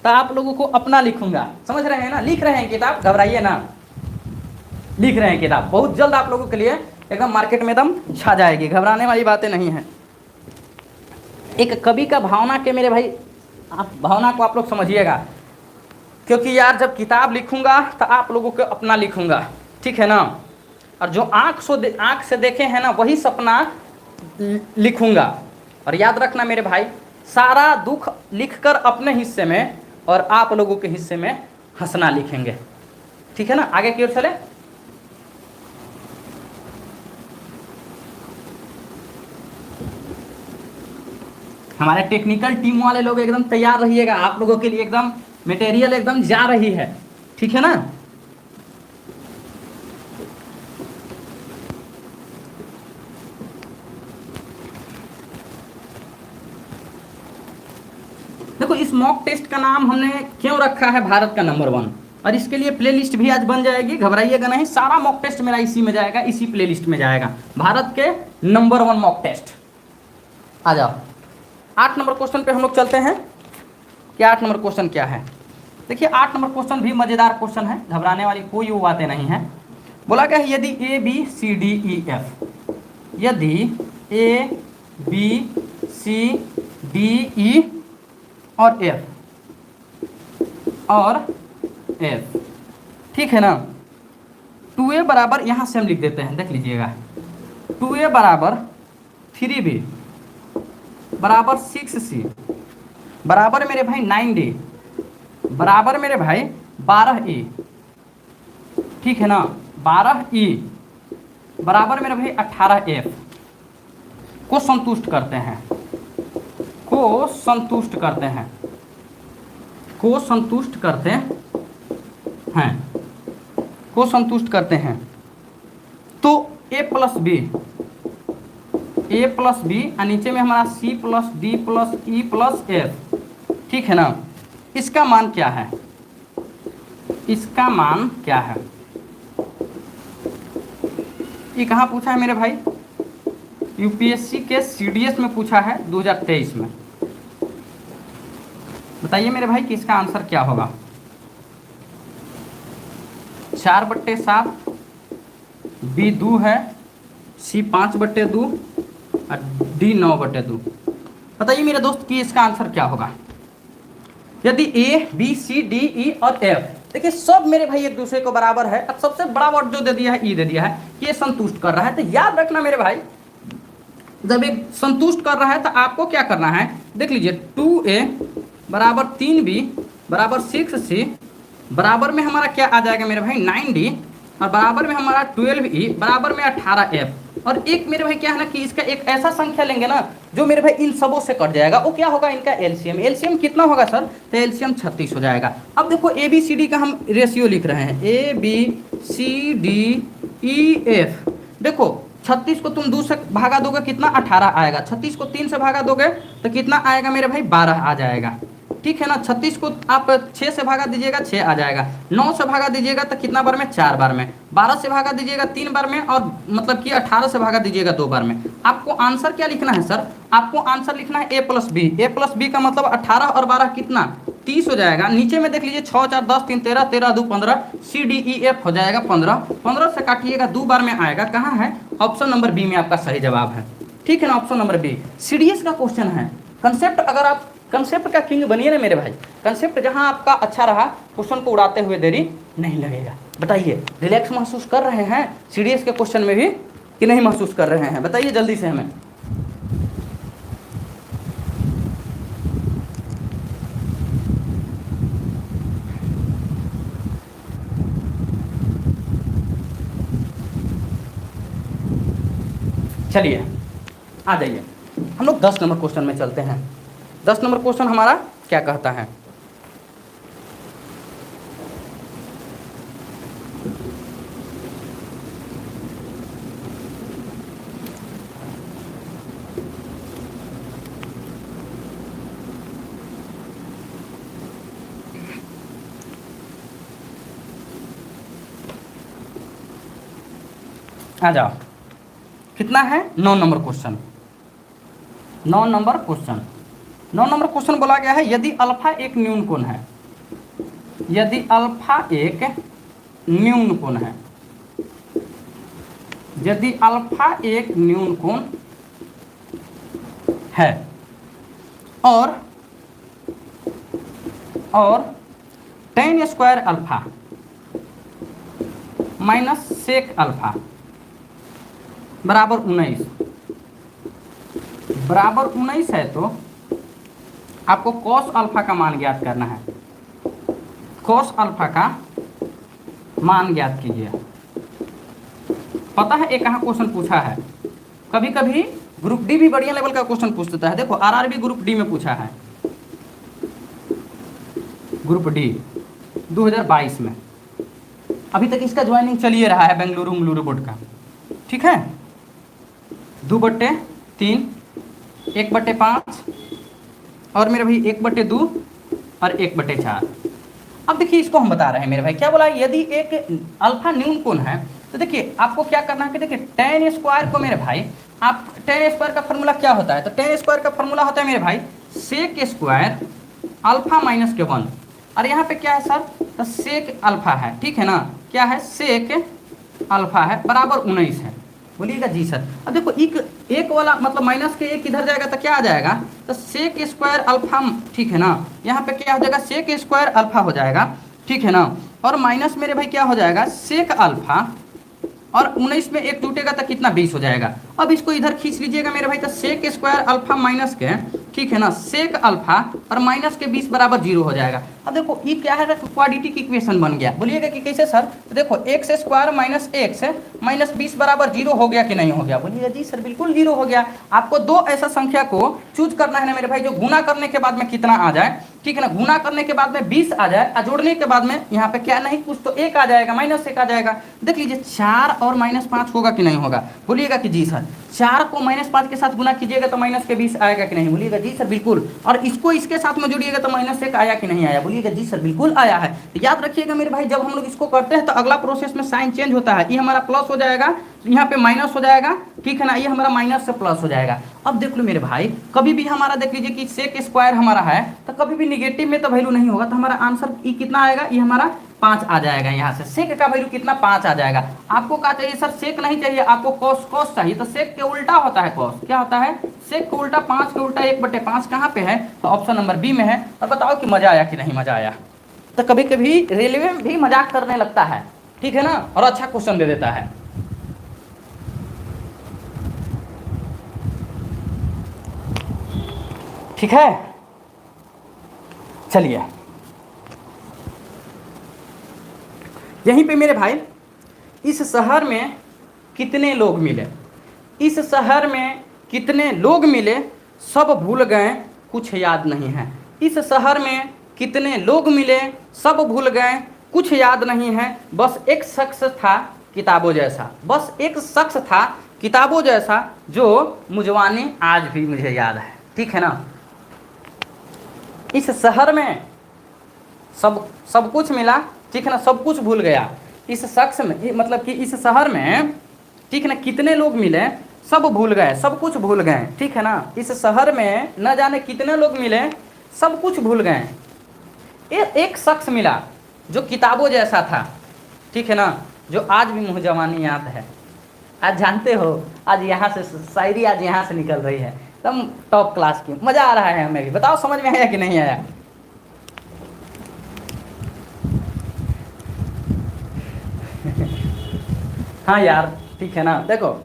तो आप लोगों को अपना लिखूंगा, समझ रहे हैं ना, लिख रहे हैं किताब, घबराइए ना, लिख रहे हैं किताब, बहुत जल्द आप लोगों के लिए एकदम मार्केट में एकदम छा जाएगी, घबराने वाली बातें नहीं हैं। एक कवि का भावना के मेरे भाई, आप भावना को आप लोग समझिएगा, क्योंकि यार जब किताब लिखूंगा तो आप लोगों को अपना लिखूंगा, ठीक है ना, और जो आँख से देखे हैं ना वही सपना लिखूंगा। और याद रखना मेरे भाई, सारा दुख लिखकर अपने हिस्से में और आप लोगों के हिस्से में हंसना लिखेंगे, ठीक है ना। आगे की ओर चले। हमारे टेक्निकल टीम वाले लोग एकदम तैयार रहिएगा, आप लोगों के लिए एकदम मटेरियल एकदम जा रही है, ठीक है ना। देखो इस मॉक टेस्ट का नाम हमने क्यों रखा है भारत का नंबर 1, और इसके लिए प्लेलिस्ट भी आज बन जाएगी, घबराइएगा नहीं, सारा मॉक टेस्ट मेरा इसी में जाएगा, इसी प्लेलिस्ट में जाएगा, भारत के नंबर 1 मॉक टेस्ट। आ जाओ 8 नंबर क्वेश्चन पे हम लोग चलते हैं कि 8 नंबर क्वेश्चन क्या है। देखिए 8 नंबर क्वेश्चन भी मजेदार क्वेश्चन है, घबराने वाली कोई वो बातें नहीं है। बोला क्या है, यदि A B C D E F, यदि ए बी सी डी ई और एफ, ठीक है ना, 2a बराबर, यहाँ से हम लिख देते हैं, देख लीजिएगा, 2a बराबर 3b बराबर 6c बराबर मेरे भाई 9d बराबर मेरे भाई 12e, ठीक है ना, 12e बराबर मेरे भाई 18f को संतुष्ट करते हैं, को संतुष्ट करते हैं, को संतुष्ट करते हैं, को संतुष्ट करते हैं, तो a प्लस बी और नीचे में हमारा c plus D plus E plus F, ठीक है ना, इसका मान क्या है, इसका मान क्या है, ये कहाँ पूछा है मेरे भाई, यूपीएससी के सीडीएस में पूछा है 2023 में। बताइए मेरे भाई कि इसका आंसर क्या होगा। 4/7, बी 2 है, सी 5/2 और डी 9/2। बताइए मेरे दोस्त कि इसका आंसर क्या होगा। यदि ए बी सी डी ई और एफ, देखिए सब मेरे भाई एक दूसरे को बराबर है, अब सबसे बड़ा वर्ड जो दे दिया है ई दे दिया है, ये संतुष्ट कर रहा है, तो याद रखना मेरे भाई, जब एक संतुष्ट कर रहा है तो आपको क्या करना है, देख लीजिए 2a बराबर 3b बराबर 6c बराबर में हमारा क्या आ जाएगा मेरे भाई 9d और बराबर में हमारा 12e बराबर में 18f। और एक मेरे भाई क्या है ना कि इसका एक ऐसा संख्या लेंगे ना जो मेरे भाई इन सबों से कट जाएगा, वो क्या होगा, इनका एलसीएम। एलसीएम कितना होगा सर, तो एलसीएम 36 हो जाएगा। अब देखो ए बी सी डी का हम रेशियो लिख रहे हैं, A B C D E F, देखो 36 को तुम 2 से भागा दोगे कितना 18 आएगा, 36 को 3 से भागा दोगे तो कितना आएगा मेरे भाई 12 आ जाएगा, ठीक है ना। 36 को आप 6 से भागा दीजिएगा 6 आ जाएगा, 9 से भागा दीजिएगा तो कितना बार में 4 बार में, 12 से भागा दीजिएगा 3 बार में, और मतलब कि 18 से भागा दीजिएगा 2 बार में। आपको आंसर क्या लिखना है सर, आपको आंसर लिखना है ए प्लस बी। ए प्लस बी का मतलब 18 और 12 कितना 30 हो जाएगा। नीचे में देख लीजिए 6 4 10 3 13, 13 2 15, सी डी ई एफ हो जाएगा 15, 15 से काटिएगा 2 बार में आएगा, कहाँ है, ऑप्शन नंबर बी में आपका सही जवाब है, ठीक है ना, ऑप्शन नंबर बी। सीडीएस का क्वेश्चन है, कंसेप्ट, अगर आप कंसेप्ट का किंग बनिए ना मेरे भाई, कंसेप्ट जहां आपका अच्छा रहा क्वेश्चन को उड़ाते हुए देरी नहीं लगेगा। बताइए रिलैक्स महसूस कर रहे हैं सीडीएस के क्वेश्चन में भी कि नहीं महसूस कर रहे हैं, बताइए जल्दी से हमें। चलिए आ जाइए, हम लोग 10 नंबर क्वेश्चन में चलते हैं। 10 नंबर क्वेश्चन हमारा क्या कहता है, आ जाओ, कितना है 9 number question. 9 number question, 9 number question बोला गया है, यदि अल्फा एक न्यून कोण है, यदि अल्फा एक न्यून कोण है, यदि अल्फा एक न्यून कोण है और tan square alpha minus sec alpha बराबर 19, बराबर 19 है तो आपको cos अल्फा का मान ज्ञात करना है। cos अल्फा का मान ज्ञात कीजिए। पता है एक कहाँ क्वेश्चन पूछा है, कभी कभी ग्रुप डी भी बढ़िया लेवल का क्वेश्चन पूछ देता है। देखो आरआरबी ग्रुप डी में पूछा है, ग्रुप डी 2022 में। अभी तक इसका ज्वाइनिंग चलिए रहा है बेंगलुरु बोर्ड का, ठीक है। 2/3, 1/5 और मेरे भाई 1/2 और 1/4। अब देखिए इसको हम बता रहे हैं मेरे भाई, क्या बोला, यदि एक अल्फा न्यून कोण है तो देखिए आपको क्या करना है कि देखिए tan स्क्वायर को मेरे भाई, आप tan स्क्वायर का फॉर्मूला क्या होता है, तो tan स्क्वायर का फॉर्मूला होता है मेरे भाई सेक स्क्वायर अल्फा माइनस के 1। और यहाँ पे क्या है सर, तो सेक अल्फा है, ठीक है ना, क्या है सेक अल्फा है बराबर 19 है। बोलिएगा जी सर। अब देखो एक वाला मतलब माइनस के एक इधर जाएगा तो क्या आ जाएगा, तो सेक स्क्वायर अल्फा, ठीक है ना, यहाँ पे क्या हो जाएगा सेक स्क्वायर अल्फा हो जाएगा, ठीक है ना, और माइनस मेरे भाई क्या हो जाएगा सेक अल्फा, और 19 में एक टूटेगा तो कितना 20 हो जाएगा। अब इसको इधर खींच लीजिएगा मेरे भाई, तो सेक स्क्वायर अल्फा माइनस के, ठीक है ना, सेक अल्फा और माइनस के 20 बराबर 0 हो जाएगा। अब देखो ये क्या है, क्वाड्रेटिक इक्वेशन बन गया। बोलिएगा कि कैसे सर, तो देखो x square minus x minus 20 बराबर 0 हो गया कि नहीं हो गया। बोलिएगा जी सर बिल्कुल 0 हो गया। आपको दो ऐसा संख्या को चूज करना है ना मेरे भाई, जो गुना करने के बाद में कितना आ जाए, ठीक है ना, गुना करने के बाद में 20 आ जाए और जोड़ने के बाद में यहाँ पे क्या नहीं कुछ तो 1 आ जाएगा, माइनस 1 आ जाएगा। देख लीजिए 4 और -5 होगा कि नहीं होगा। बोलिएगा कि जी सर। 4 को -5 के साथ गुना कीजिएगा तो माइनस के 20 आएगा कि नहीं। बोलिएगा जी सर बिल्कुल। और इसको इसके साथ में जोड़िएगा तो -1 आया कि नहीं आया। बोलिएगा जी सर बिल्कुल आया है। तो याद रखिएगा मेरे भाई, जब हम लोग इसको करते हैं तो अगला प्रोसेस में साइन चेंज होता है। ये हमारा प्लस हो जाएगा, यहाँ पे माइनस हो जाएगा, ठीक है ना, ये हमारा माइनस से प्लस हो जाएगा। अब देख लो मेरे भाई, कभी भी हमारा देख लीजिए कि सेक स्क्वायर हमारा है तो कभी भी निगेटिव में तो वैल्यू नहीं होगा, तो हमारा आंसर ये कितना आएगा, ये हमारा 5 आ जाएगा। यहाँ से सेक का वैल्यू कितना 5 आ जाएगा। आपको क्या चाहिए सर, सेक नहीं चाहिए, आपको कॉस, कॉस चाहिए। तो सेक के उल्टा होता है कॉस, क्या होता है सेक के उल्टा, 5 के उल्टा 1/5 कहाँ पे है, तो ऑप्शन नंबर बी में है। और बताओ कि मजा आया कि नहीं मजा आया। तो कभी कभी रेलवे में भी मजाक करने लगता है, ठीक है ना, और अच्छा क्वेश्चन दे देता है। ठीक है, चलिए यहीं पे मेरे भाई, इस शहर में कितने लोग मिले, इस शहर में कितने लोग मिले सब भूल गए कुछ याद नहीं है। इस शहर में कितने लोग मिले सब भूल गए कुछ याद नहीं है। बस एक शख्स था किताबों जैसा, बस एक शख्स था किताबों जैसा, जो मुझवानी आज भी मुझे याद है। ठीक है ना, इस शहर में सब कुछ मिला, ठीक है ना, सब कुछ भूल गया। इस शख्स में मतलब कि इस शहर में, ठीक है ना, कितने लोग मिले सब भूल गए, सब कुछ भूल गए। ठीक है ना, इस शहर में न जाने कितने लोग मिले सब कुछ भूल गए। एक शख्स मिला जो किताबों जैसा था, ठीक है ना, जो आज भी मुझे जवानी याद है। आज जानते हो, आज यहाँ से शायरी आज यहाँ से निकल रही है, एकदम टॉप क्लास की। मज़ा आ रहा है हमें भी। बताओ समझ में आया कि नहीं आया। हाँ यार, ठीक है ना। देखो,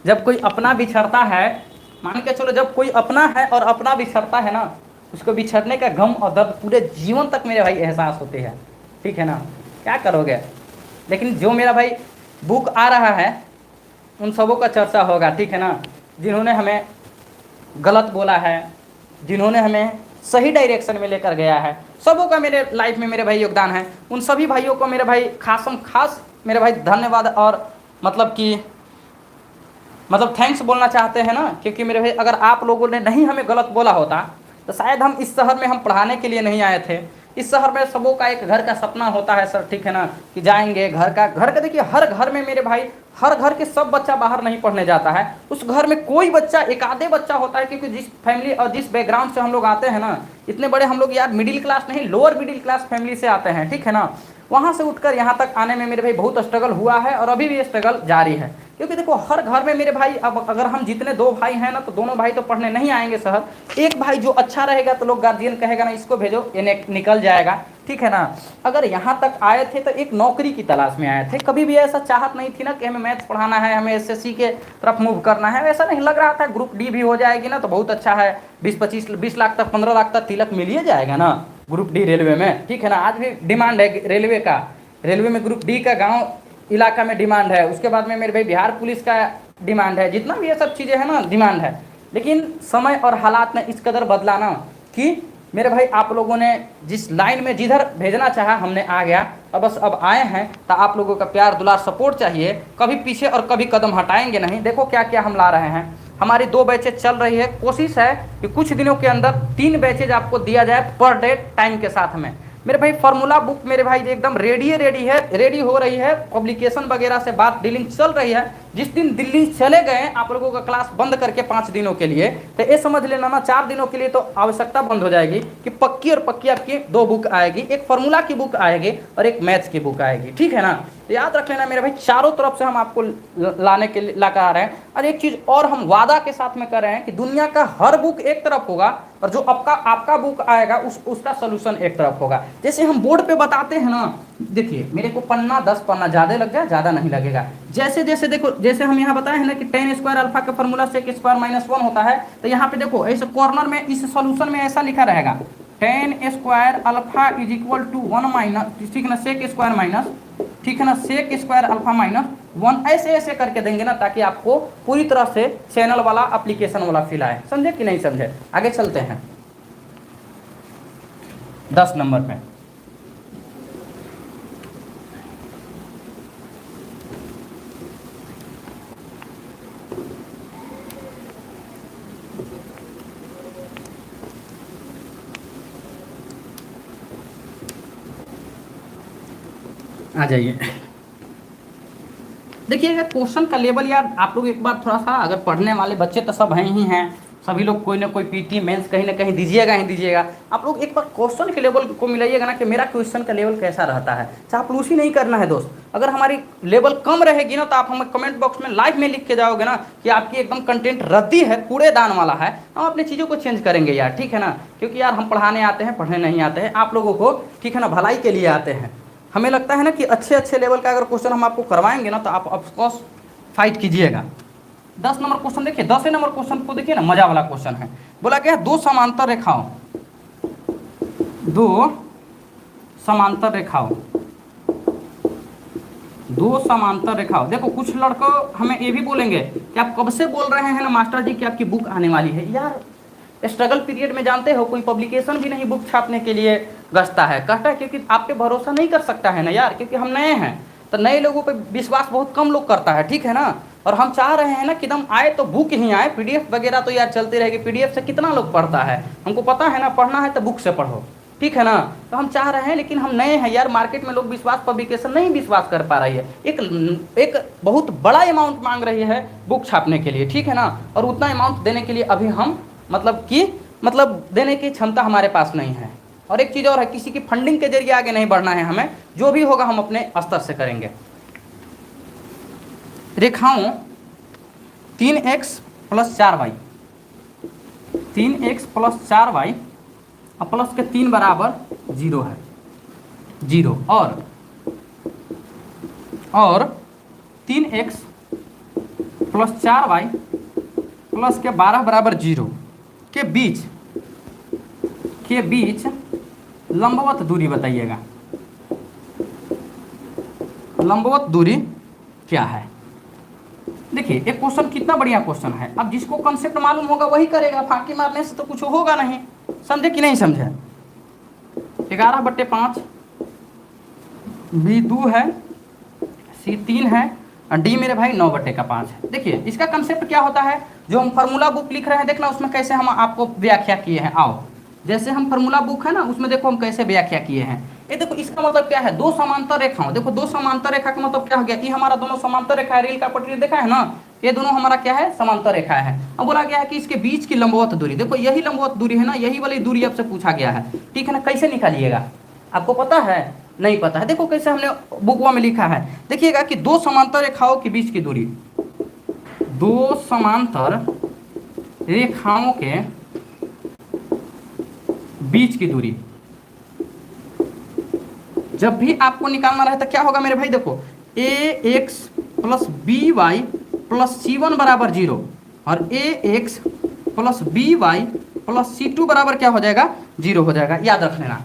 जब कोई अपना बिछड़ता है, मान के चलो जब कोई अपना है और अपना बिछड़ता है ना, उसको बिछड़ने का गम और दर्द पूरे जीवन तक मेरे भाई एहसास होते हैं। ठीक है ना, क्या करोगे। लेकिन जो मेरा भाई बुक आ रहा है उन सबों का चर्चा होगा, ठीक है ना, जिन्होंने हमें गलत बोला है, जिन्होंने हमें सही डायरेक्शन में लेकर गया है, सबों का मेरे लाइफ में मेरे भाई योगदान है। उन सभी भाइयों को मेरे भाई खास मेरे भाई धन्यवाद और मतलब थैंक्स बोलना चाहते हैं ना, क्योंकि मेरे भाई अगर आप लोगों ने नहीं हमें गलत बोला होता तो शायद हम इस शहर में हम पढ़ाने के लिए नहीं आए थे, इस शहर में सबों का एक घर का सपना होता है सर, ठीक है ना, कि जाएंगे घर का देखिए, हर घर में मेरे भाई, हर घर के सब बच्चा बाहर नहीं पढ़ने जाता है, उस घर में कोई बच्चा, एक आधे बच्चा होता है, क्योंकि जिस फैमिली और जिस बैकग्राउंड से हम लोग आते हैं ना, इतने बड़े हम लोग यार मिडिल क्लास नहीं, लोअर मिडिल क्लास फैमिली से आते हैं, ठीक है ना, वहाँ से उठकर यहाँ तक आने में मेरे भाई बहुत स्ट्रगल हुआ है और अभी भी स्ट्रगल जारी है। क्योंकि देखो हर घर में मेरे भाई, अब अगर हम जितने दो भाई हैं ना, तो दोनों भाई तो पढ़ने नहीं आएंगे शहर, एक भाई जो अच्छा रहेगा तो लोग गार्जियन कहेगा ना इसको भेजो, ये निकल जाएगा, ठीक है ना। अगर यहाँ तक आए थे तो एक नौकरी की तलाश में आए थे, कभी भी ऐसा चाहत नहीं थी ना कि हमें मैथ्स पढ़ाना है, हमें एसएससी के तरफ मूव करना है, ऐसा नहीं लग रहा था। ग्रुप डी भी हो जाएगी ना तो बहुत अच्छा है, 20 लाख तक 15 लाख तक तिलक मिल ही जाएगा ना ग्रुप डी रेलवे में, ठीक है ना। आज भी डिमांड है रेलवे का, रेलवे में ग्रुप डी का गांव इलाका में डिमांड है, उसके बाद में मेरे भाई बिहार पुलिस का डिमांड है, जितना भी ये सब चीज़ें हैं ना डिमांड है। लेकिन समय और हालात ने इस कदर बदला ना कि मेरे भाई आप लोगों ने जिस लाइन में जिधर भेजना चाहा हमने आ गया, अब बस अब आए हैं तो आप लोगों का प्यार दुलार सपोर्ट चाहिए, कभी पीछे और कभी कदम हटाएंगे नहीं। देखो क्या क्या हम ला रहे हैं, हमारी 2 बैचेज चल रही है, कोशिश है कि कुछ दिनों के अंदर 3 बैचेज आपको दिया जाए पर डे टाइम के साथ में। मेरे भाई फार्मूला बुक मेरे भाई एकदम रेडी है, रेडी हो रही है, पब्लिकेशन वगैरह से बात डीलिंग चल रही है। जिस दिन दिल्ली चले गए आप लोगों का क्लास बंद करके 5 दिनों के लिए, तो ये समझ लेना ना 4 दिनों के लिए तो आवश्यकता बंद हो जाएगी कि पक्की और पक्की आपकी 2 बुक आएगी, एक फार्मूला की बुक आएगी और एक मैथ्स की बुक आएगी, ठीक है ना। तो याद रख लेना मेरे भाई, चारों तरफ से हम आपको लाने के लिए ला कर आ रहे हैं। और एक चीज़ और हम वादा के साथ में कर रहे हैं कि दुनिया का हर बुक एक तरफ होगा और जो आपका बुक आएगा उसका सोल्यूशन एक तरफ होगा। जैसे हम बोर्ड पे बताते हैं ना, देखिए मेरे को पन्ना 10 पन्ना ज़्यादा लग जाए, ज़्यादा नहीं लगेगा। जैसे जैसे देखो, जैसे हम यहाँ बताए हैं ना कि tan स्क्वायर अल्फा का फॉर्मूला sec स्क्वायर -1 होता है, तो यहाँ पे देखो ऐसे कॉर्नर में इस सॉल्यूशन में ऐसा लिखा रहेगा tan square alpha is equal to 1 minus, ठीक है ना, सेक स्क्वायर माइनस, ठीक है ना, सेक स्क्वायर अल्फा -1, ऐसे ऐसे करके देंगे ना ताकि आपको पूरी तरह से चैनल वाला एप्लीकेशन वाला फील आए। समझे कि नहीं समझे? आगे चलते हैं 10 नंबर पे। आ जाइए, देखिएगा क्वेश्चन का लेवल यार, आप लोग एक बार थोड़ा सा, अगर पढ़ने वाले बच्चे तो सब हैं ही हैं, सभी लोग कोई ना कोई पीटी मेंस कहीं ना कहीं दीजिएगा ही दीजिएगा। आप लोग एक बार क्वेश्चन के लेवल को मिलाइएगा ना कि मेरा क्वेश्चन का लेवल कैसा रहता है। चापलूसी नहीं करना है दोस्त, अगर हमारी लेवल कम रहेगी ना तो आप हमें कमेंट बॉक्स में लाइव में लिख के जाओगे ना कि आपकी एकदम कंटेंट रद्दी है, कूड़ेदान वाला है, हम अपनी चीज़ों को चेंज करेंगे यार, ठीक है ना। क्योंकि यार हम पढ़ाने आते हैं, पढ़ने नहीं आते हैं, आप लोगों को, ठीक है ना, भलाई के लिए आते हैं। हमें लगता है ना कि अच्छे लेवल का अगर क्वेश्चन हम आपको करवाएंगे ना तो आप ऑफकोर्स फाइट कीजिएगा। 10 नंबर क्वेश्चन देखिए, 10 नंबर क्वेश्चन को देखिए ना, मजा वाला क्वेश्चन है। बोला क्या है, 2 समांतर रेखाओं, 2 समांतर रेखाओं, 2 समांतर रेखाओं। देखो कुछ लड़कों हमें ये भी बोलेंगे कि आप कब से बोल रहे हैं ना मास्टर जी कि आपकी बुक आने वाली है। यार स्ट्रगल पीरियड में जानते हो कोई पब्लिकेशन भी नहीं बुक छापने के लिए गसता है, कहता है क्योंकि आप पे भरोसा नहीं कर सकता है ना यार, क्योंकि हम नए हैं तो नए लोगों पे विश्वास बहुत कम लोग करता है, ठीक है ना। और हम चाह रहे हैं ना कि एकदम आए तो बुक ही आए, पीडीएफ वगैरह तो यार चलती रहेगी, पीडीएफ से कितना लोग पढ़ता है, हमको पता है ना, पढ़ना है तो बुक से पढ़ो, ठीक है ना। तो हम चाह रहे हैं, लेकिन हम नए हैं यार, मार्केट में लोग विश्वास पब्लिकेशन नहीं विश्वास कर पा रही है, एक बहुत बड़ा अमाउंट मांग रही है बुक छापने के लिए, ठीक है ना। और उतना अमाउंट देने के लिए अभी हम मतलब देने की क्षमता हमारे पास नहीं है। और एक चीज़ और है, किसी की फंडिंग के जरिए आगे नहीं बढ़ना है हमें, जो भी होगा हम अपने स्तर से करेंगे। रेखाओं 3x + 4y, 3x + 4y और प्लस के 3 बराबर 0 है, 0 और 3x + 4y प्लस के 12 बराबर 0 के बीच लंबवत दूरी बताइएगा। लंबवत दूरी क्या है? देखिए एक क्वेश्चन कितना बढ़िया क्वेश्चन है, अब जिसको कॉन्सेप्ट मालूम होगा वही करेगा, फांकी मारने से तो कुछ होगा नहीं। समझे कि नहीं समझे? 11/5 B 2 है, C 3 है और D मेरे भाई 9/5 है। देखिए इसका कंसेप्ट क्या होता है, जो हम फार्मूला बुक लिख रहे हैं देखना उसमें कैसे हम आपको व्याख्या किए हैं। आओ जैसे हम फार्मूला बुक है ना उसमें देखो हम कैसे व्याख्या किए हैं। ये देखो इसका मतलब क्या है, दो समांतर रेखाओं, देखो दो समांतर रेखा का मतलब क्या हो गया, ये हमारा दोनों समांतर रेखा है, रेल का पटरी देखा है ना, ये दोनों हमारा क्या है, समांतर रेखा है। अब बोला गया है कि इसके बीच की लंबवत दूरी, देखो यही लंबवत दूरी है ना, यही वाली दूरी आपसे पूछा गया है, ठीक है ना। कैसे निकालिएगा, आपको पता है, नहीं पता है, देखो कैसे हमने बुकवा में लिखा है, देखिएगा कि दो समांतर रेखाओं के बीच की दूरी, दो समांतर रेखाओं के बीच की दूरी जब भी आपको निकालना रहे तो क्या होगा मेरे भाई, देखो A X plus B Y plus C one बराबर 0 और A X plus B Y plus C two बराबर क्या हो जाएगा, 0 हो जाएगा, याद रख लेना।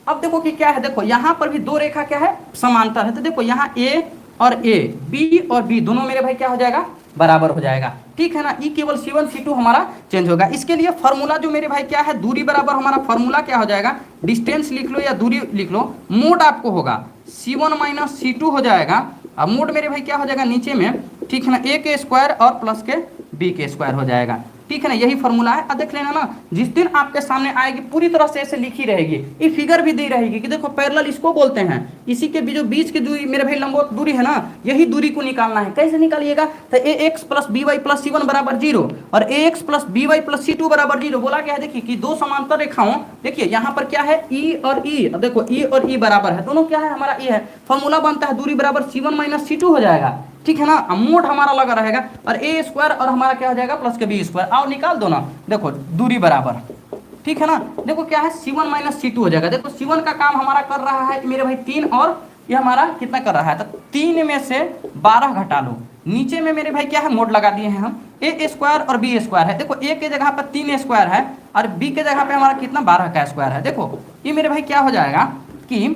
अब देखो कि क्या है, देखो यहाँ पर भी दो रेखा क्या है, समांतर है, तो देखो यहाँ ए और ए, बी और बी दोनों मेरे भाई क्या हो जाएगा, बराबर हो जाएगा, ठीक है ना। ई केवल C1 C2 हमारा चेंज होगा। इसके लिए फॉर्मूला जो मेरे भाई क्या है, दूरी बराबर हमारा फॉर्मूला क्या हो जाएगा, डिस्टेंस लिख लो या दूरी लिख लो, मोड आपको होगा C1 माइनस C2 हो जाएगा, अब मोड मेरे भाई क्या हो जाएगा नीचे में, ठीक है ना, ए के स्क्वायर और प्लस के बी के स्क्वायर हो जाएगा, ठीक है ना, यही फॉर्मूला है। अब देख लेना ना, जिस दिन आपके सामने आएगी पूरी तरह से ऐसे लिखी रहेगी, ये फिगर भी दी रहेगी कि देखो पैरेलल इसको बोलते हैं, इसी के जो बीच की दूरी मेरे भाई लंबवत दूरी है ना, यही दूरी को निकालना है। कैसे निकालिएगा, तो A X plus B Y plus C1 बराबर 0 और A X plus B Y plus C2 बराबर 0। बोला क्या है, देखिए कि दो समांतर रेखाओं, देखिए यहाँ पर क्या है, ई और ई, देखो ई और ई बराबर है, दोनों क्या है, हमारा ई है, फॉर्मूला बनता है दूरी बराबर C1 माइनस C2 हो जाएगा, ठीक है ना। मोड हमारा लगा रहेगा और ए स्क्वायर और हमारा क्या हो जाएगा, प्लस के बी स्क्वायर, आओ निकाल दो ना, देखो दूरी बराबर, ठीक है ना। देखो क्या है, C1 माइनस C2 हो जाएगा, देखो C1 का काम हमारा कर रहा है मेरे भाई 3 और ये हमारा कितना कर रहा है, तो 3 में से 12 घटा लो, नीचे में मेरे भाई क्या है, मोड लगा दिए हैं हम, ए स्क्वायर और बी स्क्वायर है, देखो ए के जगह पर 3 स्क्वायर है और बी के जगह पे हमारा कितना 12 का स्क्वायर है। देखो ये मेरे भाई क्या हो जाएगा कि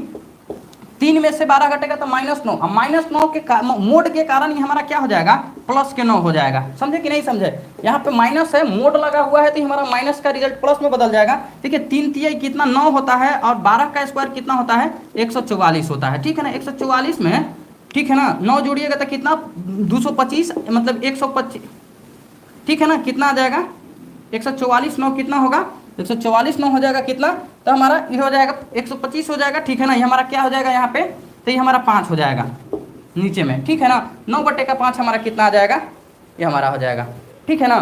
3 में से 12 घटेगा तो -9, अब -9 के मोड के कारण ये हमारा क्या हो जाएगा, प्लस के 9 हो जाएगा, समझे कि नहीं समझे। यहाँ पे माइनस है, मोड लगा हुआ है तो हमारा माइनस का रिजल्ट प्लस में बदल जाएगा, ठीक है। 3 तिहाई कितना 9 होता है और 12 का स्क्वायर कितना होता है, 144 होता है, ठीक है ना। 144 में, ठीक है ना, 9 जोड़िएगा तो कितना 225, मतलब 125, ठीक है ना, कितना आ जाएगा 144 9 कितना होगा, 144 9 हो जाएगा कितना, तो हमारा ये हो जाएगा 125 हो जाएगा, ठीक है ना। ये हमारा क्या हो जाएगा यहाँ पे, तो ये हमारा 5 हो जाएगा नीचे में, ठीक है ना। 9/5 हमारा कितना आ जाएगा, ये हमारा हो जाएगा, ठीक है ना।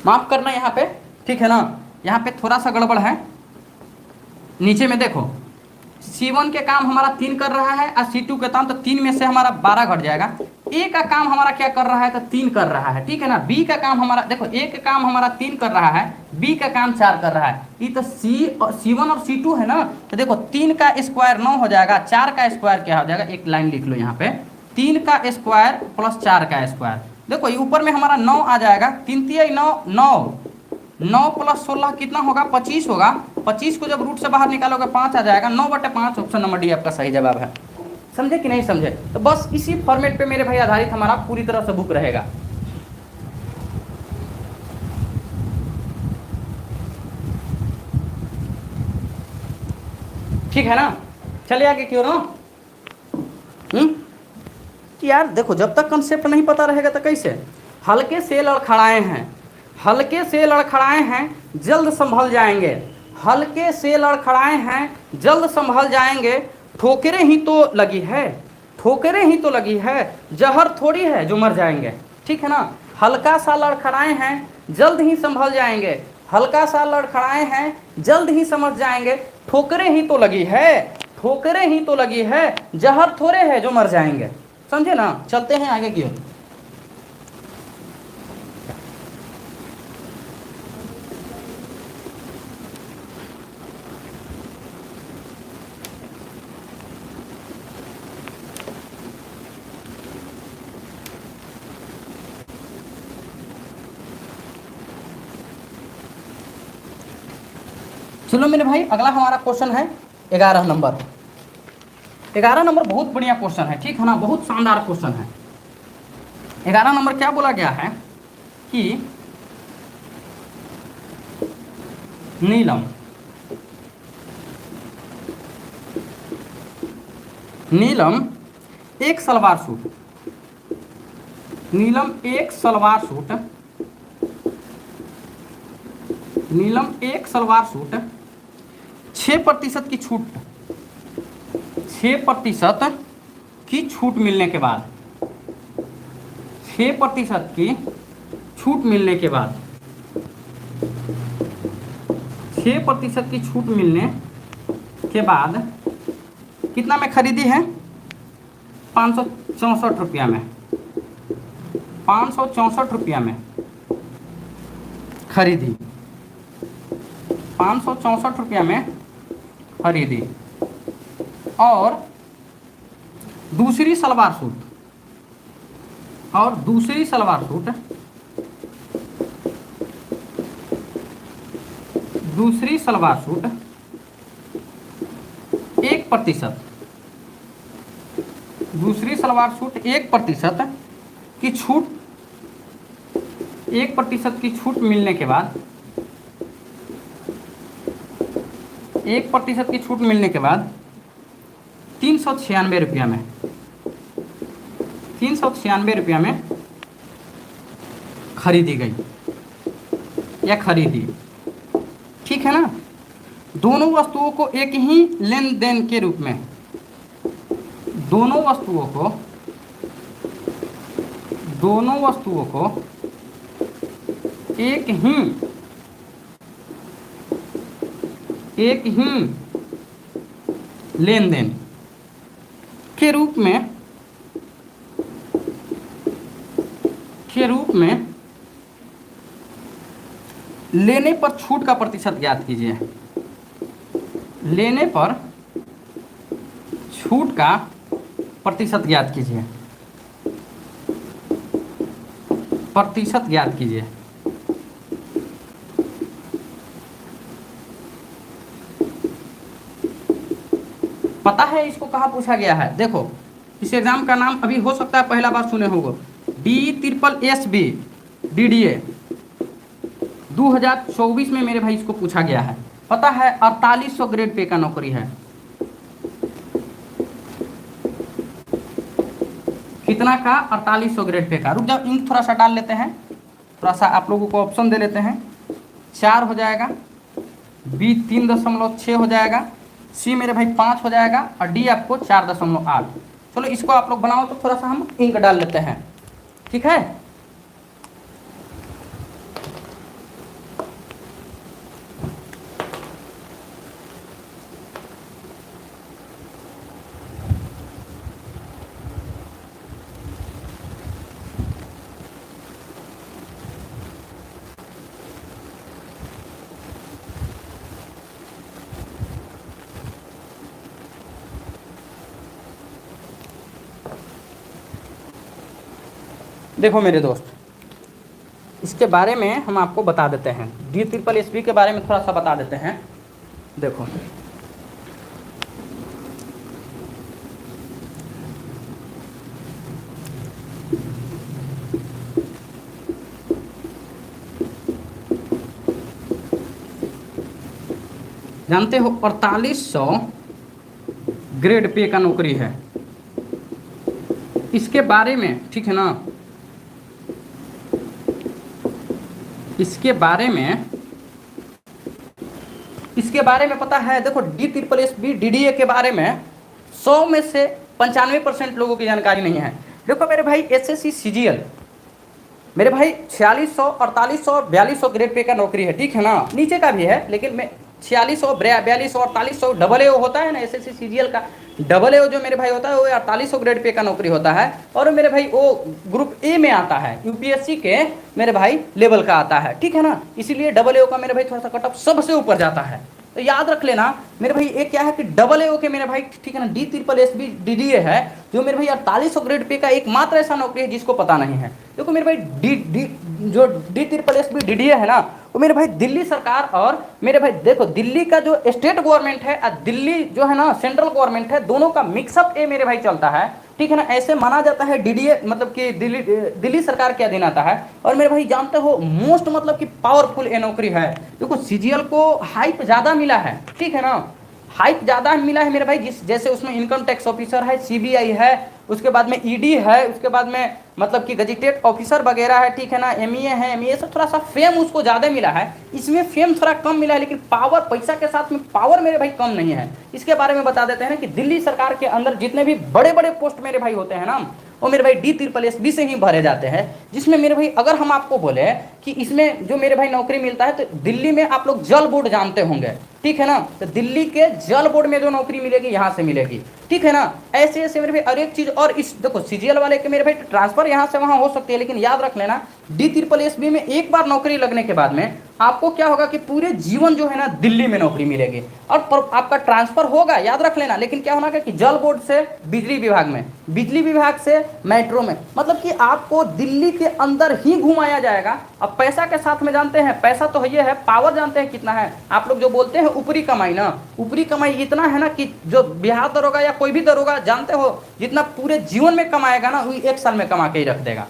माफ करना यहाँ पे, ठीक है ना, यहाँ पे थोड़ा सा गड़बड़ है, नीचे में देखो C1 के काम हमारा 3 कर रहा है और C2 के काम, तो 3 में से हमारा 12 घट जाएगा। ए का काम हमारा क्या कर रहा है, तो 3 कर रहा है, ठीक है ना। बी का काम हमारा, देखो ए का काम हमारा 3 कर रहा है, बी का काम 4 कर रहा है, ये तो C1 और C2 है ना, तो देखो 3 का स्क्वायर 9 हो जाएगा, 4 का स्क्वायर क्या हो जाएगा, एक लाइन लिख लो यहाँ पे, 3 का स्क्वायर प्लस 4 का स्क्वायर, देखो ये ऊपर में हमारा 9 आ जाएगा, 3 तिहाई 9, 9 प्लस 16 कितना होगा, 25 होगा, 25 को जब रूट से बाहर निकालोगे 5 आ जाएगा, 9/5, ऑप्शन नंबर डी आपका सही जवाब है। समझे कि नहीं समझे, तो बस इसी फॉर्मेट पे मेरे भाई आधारित हमारा पूरी तरह से बुक रहेगा। ठीक है ना, चलिए आगे क्यों ना। यार देखो जब तक कंसेप्ट नहीं पता रहेगा तो कैसे, हल्के से लड़खड़ाए हैं, हल्के से लड़खड़ाए हैं जल्द संभल जाएंगे, हल्के से लड़खड़ाए हैं जल्द संभल जाएंगे, ठोकरें ही तो लगी है, ठोकरें ही तो लगी है, जहर थोड़ी है जो मर जाएंगे, ठीक है ना। हल्का सा लड़खड़ाए हैं जल्द ही संभल जाएंगे, हल्का सा लड़खड़ाए हैं जल्द ही समझ जाएंगे, ठोकरें ही तो लगी है, ठोकरें ही तो लगी है, जहर थोड़े है जो मर जाएंगे, समझे ना। चलते हैं आगे की ओर। चलो मेरे भाई अगला हमारा क्वेश्चन है 11 नंबर। 11 नंबर बहुत बढ़िया क्वेश्चन है, ठीक है ना, बहुत शानदार क्वेश्चन है। 11 नंबर क्या बोला गया है कि नीलम नीलम एक सलवार सूट, नीलम एक सलवार सूट नीलम एक सलवार सूट 6% की छूट, 6% की छूट मिलने के बाद, 6% की छूट मिलने के बाद, 6% की छूट मिलने के बाद कितना में खरीदी है? 564 रुपया में, 564 रुपया में खरीदी, 564 रुपया में खरीदी। और दूसरी सलवार सूट, और दूसरी सलवार सूट, दूसरी सलवार सूट 1%, दूसरी सलवार सूट 1% की छूट, 1% की छूट मिलने के बाद, 1% की छूट मिलने के बाद 396 रुपया में, 396 रुपया में खरीदी गई या खरीदी। ठीक है ना। दोनों वस्तुओं को एक ही लेन देन के रूप में, दोनों वस्तुओं को, दोनों वस्तुओं को एक ही लेन देन के रूप में, लेने पर छूट का प्रतिशत ज्ञात कीजिए, लेने पर छूट का प्रतिशत ज्ञात कीजिए, प्रतिशत ज्ञात कीजिए। पता है इसको कहाँ पूछा गया है? देखो इस एग्जाम का नाम अभी हो सकता है पहला बार सुने होंगे, DSSB DDA 2024 में मेरे भाई इसको पूछा गया है। पता है 4800 ग्रेड पे का नौकरी है। कितना का? 4800 ग्रेड पे का। रुक जाओ, इंक थोड़ा सा डाल लेते हैं, थोड़ा सा आप लोगों को ऑप्शन दे लेते हैं। 4 हो जाएगा, B 3.6 हो जाएगा, C मेरे भाई 5 हो जाएगा और D आपको 4.8। चलो इसको आप लोग बनाओ, तो थोड़ा सा हम इंक डाल लेते हैं। ठीक है। देखो मेरे दोस्त, इसके बारे में हम आपको बता देते हैं, DSSB के बारे में थोड़ा सा बता देते हैं। देखो जानते हो 4800 ग्रेड पे का नौकरी है। इसके बारे में, ठीक है ना, इसके बारे में पता है। देखो DSSB DDA के बारे में 100 में से 95% लोगों की जानकारी नहीं है। देखो मेरे भाई SSC CGL मेरे भाई 4600, 4800, 4200 ग्रेड पे का नौकरी है। ठीक है ना, नीचे का भी है लेकिन मैं 4600, 4200, 4800 AA होता है ना, SSC CGL का AA जो मेरे भाई होता है वो 4800 ग्रेड पे का नौकरी होता है। और मेरे भाई वो ग्रुप A में आता है, UPSC के मेरे भाई लेवल का आता है। ठीक है ना, इसीलिए AA का मेरे भाई थोड़ा सा कट ऑफ सबसे ऊपर जाता है। तो याद रख लेना मेरे भाई, एक क्या है कि AA के मेरे भाई, ठीक है ना, DSSB DDA है जो मेरे भाई 4800 ग्रेड पे का एकमात्र ऐसा नौकरी है जिसको पता नहीं है। देखो मेरे भाई जो DSSB DDA है ना, वो मेरे भाई दिल्ली सरकार और मेरे भाई देखो दिल्ली का जो स्टेट गवर्नमेंट है और दिल्ली जो है ना सेंट्रल गवर्नमेंट है, दोनों का मिक्सअप ए मेरे भाई चलता है। ठीक है ना, ऐसे माना जाता है DDA मतलब कि दिल्ली सरकार के अधीन आता है। और मेरे भाई जानते हो मतलब कि पावरफुल ये नौकरी है। देखो CGL को हाइप ज़्यादा मिला है, ठीक है ना, हाइक ज़्यादा मिला है मेरे भाई, जिस जैसे उसमें इनकम टैक्स ऑफिसर है, सीबीआई है, उसके बाद में ईडी है, उसके बाद में मतलब कि गजेटेड ऑफिसर वगैरह है, ठीक है ना, एमईए है, एमईए से थोड़ा सा फेम उसको ज़्यादा मिला है, इसमें फेम थोड़ा कम मिला है, लेकिन पावर, पैसा के साथ में पावर मेरे भाई कम नहीं है। इसके बारे में बता देते हैं ना कि दिल्ली सरकार के अंदर जितने भी बड़े बड़े पोस्ट मेरे भाई होते हैं ना, वो मेरे भाई DSSS से ही भरे जाते हैं, जिसमें मेरे भाई अगर हम आपको बोले कि इसमें जो मेरे भाई नौकरी मिलता है, तो दिल्ली में आप लोग जल बोर्ड जानते होंगे, ठीक है ना, तो दिल्ली के जल बोर्ड में जो नौकरी मिलेगी यहाँ से मिलेगी, ठीक है ना। ऐसे ऐसे मेरे भाई हर एक चीज, और इस देखो CGL वाले के मेरे भाई ट्रांसफर यहाँ से वहाँ हो सकती है, लेकिन याद रख लेना DSSB में एक बार नौकरी लगने के बाद में आपको क्या होगा कि पूरे जीवन जो है ना दिल्ली में नौकरी मिलेगी, और आपका ट्रांसफर होगा, याद रख लेना, लेकिन क्या होना कि जल बोर्ड से बिजली विभाग में, बिजली विभाग से मेट्रो में, मतलब कि आपको दिल्ली के अंदर ही घुमाया जाएगा। अब पैसा के साथ में जानते हैं, पैसा तो ये है, पावर जानते हैं कितना है, आप लोग जो बोलते हैं ऊपरी कमाई ना, ऊपरी कमाई इतना है ना कि जो बिहार दरोगा या कोई भी दरोगा जानते हो जितना पूरे जीवन में कमाएगा ना, वही 1 साल में कमा के ही रख देगा।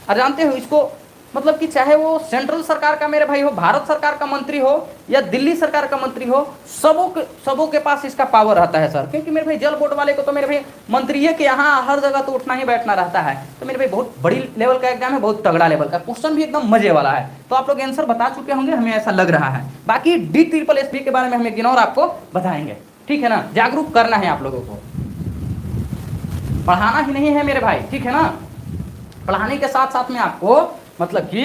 और जानते हो इसको, मतलब कि चाहे वो सेंट्रल सरकार का मेरे भाई हो, भारत सरकार का मंत्री हो या दिल्ली सरकार का मंत्री हो, सबों के पास इसका पावर रहता है सर, क्योंकि मेरे भाई जल बोर्ड वाले को तो मेरे भाई मंत्री है कि यहाँ हर जगह तो उठना ही बैठना रहता है। तो मेरे भाई बहुत बड़ी लेवल का एग्जाम है, बहुत तगड़ा लेवल का, क्वेश्चन भी एकदम मजे वाला है, तो आप लोग आंसर बता चुके होंगे, हमें ऐसा लग रहा है। बाकी DSSB के बारे में हम एक दिन और आपको बताएंगे, ठीक है ना। जागरूक करना है आप लोगों को, पढ़ाना ही नहीं है मेरे भाई, ठीक है ना, पढ़ाने के साथ साथ में आपको मतलब कि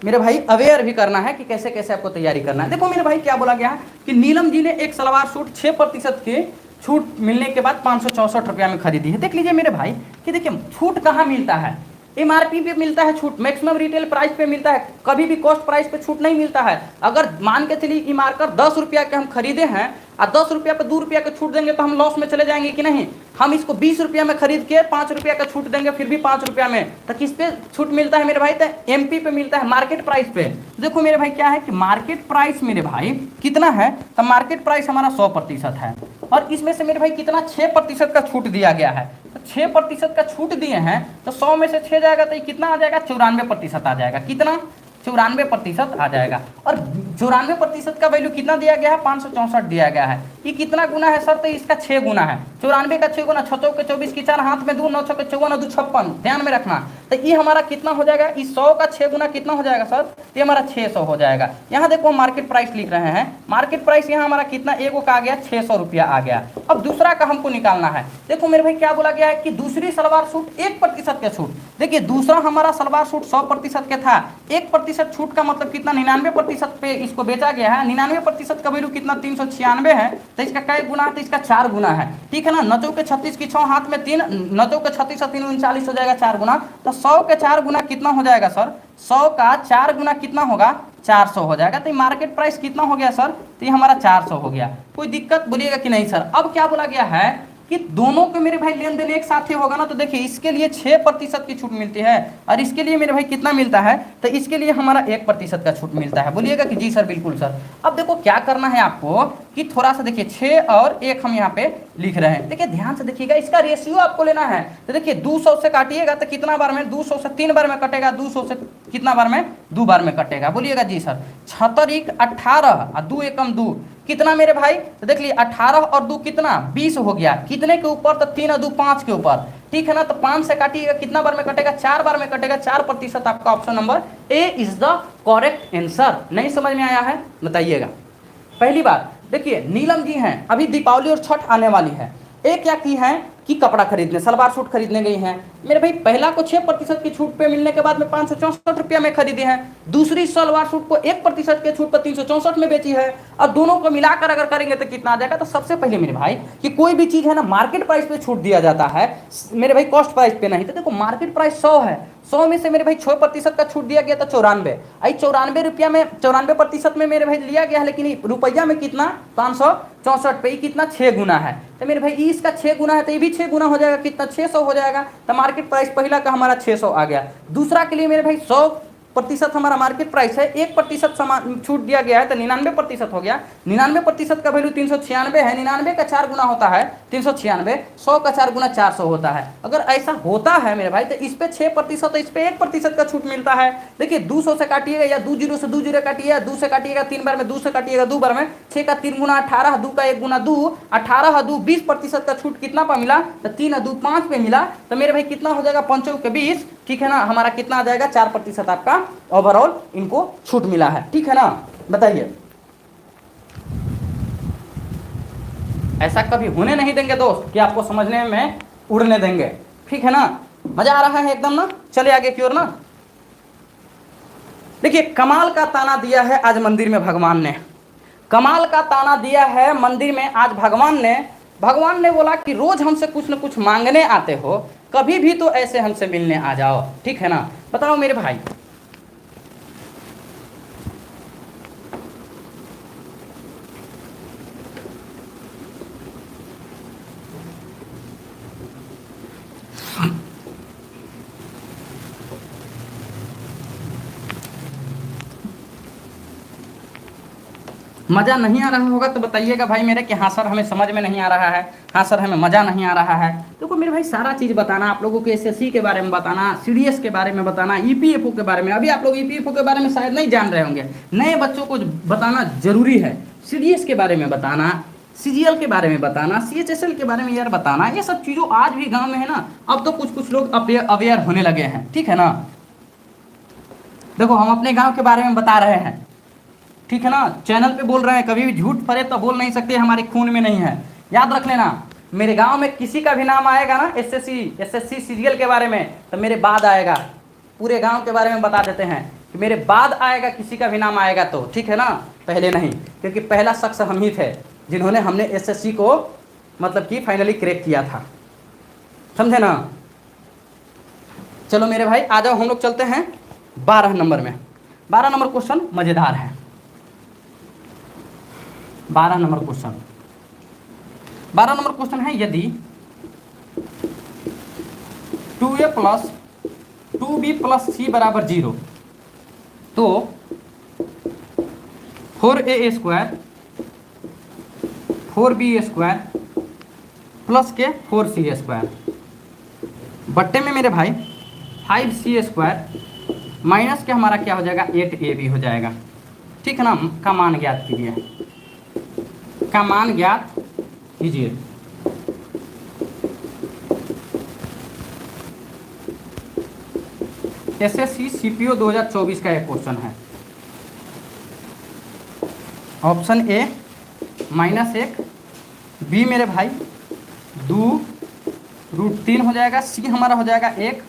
मेरे भाई अवेयर भी करना है कि कैसे कैसे आपको तैयारी करना है। देखो मेरे भाई क्या बोला गया है कि नीलम जी ने एक सलवार सूट 6% की छूट मिलने के बाद 564 रुपया में खरीदी है। देख लीजिए मेरे भाई कि देखिए छूट कहाँ मिलता है, MRP पे मिलता है छूट, मैक्सिमम रिटेल प्राइस पे मिलता है, कभी भी कॉस्ट प्राइस पे छूट नहीं मिलता है। अगर मान के चलिए ई मार्कर 10 रुपया के हम खरीदे हैं और 10 रुपया पे 2 रुपया का छूट देंगे तो हम लॉस में चले जाएंगे कि नहीं। हम इसको 20 रुपया में खरीद के 5 रुपया का छूट देंगे, फिर भी 5 रुपया में, तो किस पे छूट मिलता है मेरे भाई, तो MP पे मिलता है, मार्केट प्राइस पे। देखो मेरे भाई क्या है कि मार्केट प्राइस मेरे भाई कितना है, तो मार्केट प्राइस हमारा 100% है, और इसमें से मेरे भाई कितना 6% का छूट दिया गया है। तो 6% का छूट दिए हैं, तो 100 में से 6 जाएगा तो ये कितना आ जाएगा, 94% आ जाएगा। कितना, 94% आ जाएगा। और 94% का वैल्यू कितना दिया गया है, 564 दिया गया है। ये कितना गुना है सर, तो इसका 6 गुना है। 94 का 6 गुना, 6 के 24 की 4 हाथ में 2, 9 के 54, 2 56, ध्यान में रखना। तो ये हमारा कितना हो जाएगा, इस 100 का 6 गुना कितना हो जाएगा सर, ये हमारा 600 हो जाएगा। यहाँ देखो मार्केट प्राइस लिख रहे हैं, मार्केट प्राइस यहाँ हमारा कितना, एगो का आ गया 600 रुपया आ गया। अब दूसरा का हमको निकालना है। देखो मेरे भाई क्या बोला गया है कि दूसरी सलवार सूट 1% के छूट। देखिए दूसरा हमारा सलवार सूट 100% के था, 1% छूट का मतलब कितना, 99% पे इसको बेचा गया है। 99% का वैल्यू कितना, 396 है, तो इसका कै गुना है, तो इसका 4 गुना है, ठीक है ना। 9 के 36 की 6 हाथ में 3, 9 के 36 और 3 39 हो जाएगा 4 गुना। तो 100 के 4 गुना कितना हो जाएगा सर, 100 का 4 गुना कितना होगा, 400 हो जाएगा। तो मार्केट प्राइस कितना हो गया सर, तो ये हमारा 400 हो गया। कोई दिक्कत बोलिएगा कि नहीं सर। अब क्या बोला गया है कि दोनों के मेरे भाई लेन देन एक साथ ही होगा ना, तो देखिए इसके लिए 6% की छूट मिलती है और इसके लिए मेरे भाई कितना मिलता है, तो इसके लिए हमारा 1% का छूट मिलता है। बोलिएगा कि जी सर बिल्कुल सर। अब देखो क्या करना है आपको कि थोड़ा सा देखिए 6 और 1 हम यहाँ पे लिख रहे हैं। देखिए ध्यान से देखिएगा, इसका रेशियो आपको लेना है। तो देखिए 200 से काटिएगा तो कितना बार में, 200 से 3 बार में कटेगा, 200 से कितना बार में, 2 बार में कटेगा। बोलिएगा जी सर। 76 18 और 2 एकम 2 कितना मेरे भाई, तो देख लीजिए 18 और 2 कितना, 20 हो गया। कितने के ऊपर, तो 3 और 2 5 के ऊपर, ठीक है ना। तो 5 से काटिएगा कितना बार में कटेगा, 4 बार में कटेगा। 4% आपका option number A is the correct answer. नहीं समझ में आया है बताइएगा। पहली बात देखिए नीलम जी हैं, अभी दीपावली और छठ आने वाली है, एक क्या की है कि कपड़ा खरीदने, सलवार सूट खरीदने गई हैं मेरे भाई। पहला को 6% की छूट पे मिलने के बाद में 564 रुपया में खरीदी है। दूसरी सलवार सूट को 1% के छूट पर 364 में बेची है। और दोनों को मिलाकर अगर करेंगे तो कितना आ जाएगा। तो सबसे पहले मेरे भाई कि कोई भी चीज है ना मार्केट प्राइस पे छूट दिया जाता है मेरे भाई, कॉस्ट प्राइस पे नहीं। तो देखो मार्केट प्राइस 100 है, 100 में से मेरे भाई 6% का छूट दिया गया था 94। आई 94 रुपया में, 94% में मेरे भाई लिया गया है, लेकिन रुपया में कितना, 564 पे, कितना 6 गुना है। तो मेरे भाई इसका 6 गुना है, तो ये भी 6 गुना हो जाएगा, कितना 600 हो जाएगा। तो मार्केट प्राइस पहला का हमारा 600 आ गया। दूसरा के लिए मेरे भाई प्रतिशत हमारा मार्केट प्राइस है, 1% सामान छूट दिया गया है तो 99% हो गया। 99% का वैल्यू 396 है, 99 का 4 गुना होता है 396, 100 का 4 गुना 400 होता है। अगर ऐसा होता है मेरे भाई तो इस पे 6% तो इस पे 1% का छूट मिलता है। देखिए 200 से काटिएगा या 20 से 20 काटिएगा, 2 से काटिएगा 3 बार में, 2 से काटिएगा 2 बार में, 6 का 3 गुना 18, 2 का 1 गुना 2, 18 2 20% का छूट कितना पर मिला तो 3 2 5 पे मिला। तो मेरे भाई कितना हो जाएगा 5 के 20, ठीक है ना, हमारा कितना आ जाएगा 4% आपका ओवरऑल इनको छूट मिला है, ठीक है ना। बताइए, ऐसा कभी होने नहीं देंगे दोस्त कि आपको समझने में उड़ने देंगे, ठीक है ना। मजा आ रहा है एकदम ना। चले आगे की ओर ना। देखिए कमाल का ताना दिया है आज मंदिर में भगवान ने, कमाल का ताना दिया है मंदिर में आज भगवान ने बोला कि रोज हमसे कुछ न कुछ मांगने आते हो, कभी भी तो ऐसे हमसे मिलने आ जाओ, ठीक है ना। बताओ मेरे भाई, मज़ा नहीं आ रहा होगा तो बताइएगा भाई मेरे कि हाँ सर हमें समझ में नहीं आ रहा है, हाँ सर हमें मज़ा नहीं आ रहा है। देखो मेरे भाई सारा चीज़ बताना आप लोगों को, एसएससी के बारे में बताना, सीडीएस के बारे में बताना, ईपीएफओ के बारे में। अभी आप लोग ईपीएफओ के बारे में शायद नहीं जान रहे होंगे, नए बच्चों को बताना जरूरी है। सीडीएस के बारे में बताना, सीजीएल के बारे में बताना, सीएचएसएल के बारे में यार बताना, ये सब चीज़ों आज भी गाँव में है ना। अब तो कुछ लोग अवेयर होने लगे हैं, ठीक है ना। देखो हम अपने गाँव के बारे में बता रहे हैं, ठीक है ना, चैनल पे बोल रहे हैं, कभी भी झूठ फरे तो बोल नहीं सकते, हमारे खून में नहीं है। याद रख लेना, मेरे गांव में किसी का भी नाम आएगा ना एसएससी सीरियल के बारे में तो मेरे बाद आएगा। पूरे गांव के बारे में बता देते हैं कि मेरे बाद आएगा, किसी का भी नाम आएगा तो, ठीक है ना, पहले नहीं, क्योंकि पहला शख्स हम ही थे जिन्होंने हमने एसएससी को मतलब कि फाइनली क्रैक किया था, समझे ना। चलो मेरे भाई आ जाओ, हम लोग चलते हैं 12 नंबर में। 12 नंबर क्वेश्चन मज़ेदार है। 12 नंबर क्वेश्चन है, यदि 2a plus 2b plus c बराबर 0 तो 4a square 4b square plus के 4c स्क्वायर बट्टे में मेरे भाई 5c स्क्वायर माइनस के हमारा क्या हो जाएगा 8ab हो जाएगा, ठीक है ना। का मान ज्ञात कीजिए, का मान ज्ञात कीजिए। एसएससी सीपीओ 2024 का एक क्वेश्चन है। ऑप्शन ए -1, बी मेरे भाई 2√3 हो जाएगा, सी हमारा हो जाएगा 1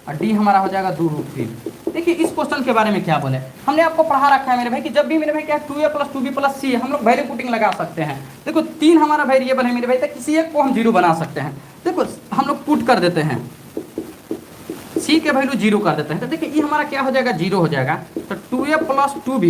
और डी हमारा हो जाएगा 2√3। देखिए इस क्वेश्चन के बारे में क्या बोले, हमने आपको पढ़ा रखा है मेरे भाई कि जब भी मेरे भाई क्या 2a प्लस 2b प्लस सी हम लोग वैल्यू पुटिंग लगा सकते हैं। देखो 3 हमारा वेरिएबल है मेरे भाई, तो किसी एक को हम 0 बना सकते हैं। देखो हम लोग पुट कर देते हैं, सी के वैल्यू 0 कर देते हैं, तो देखिए ये हमारा क्या हो जाएगा 0 हो जाएगा। तो 2a प्लस 2b,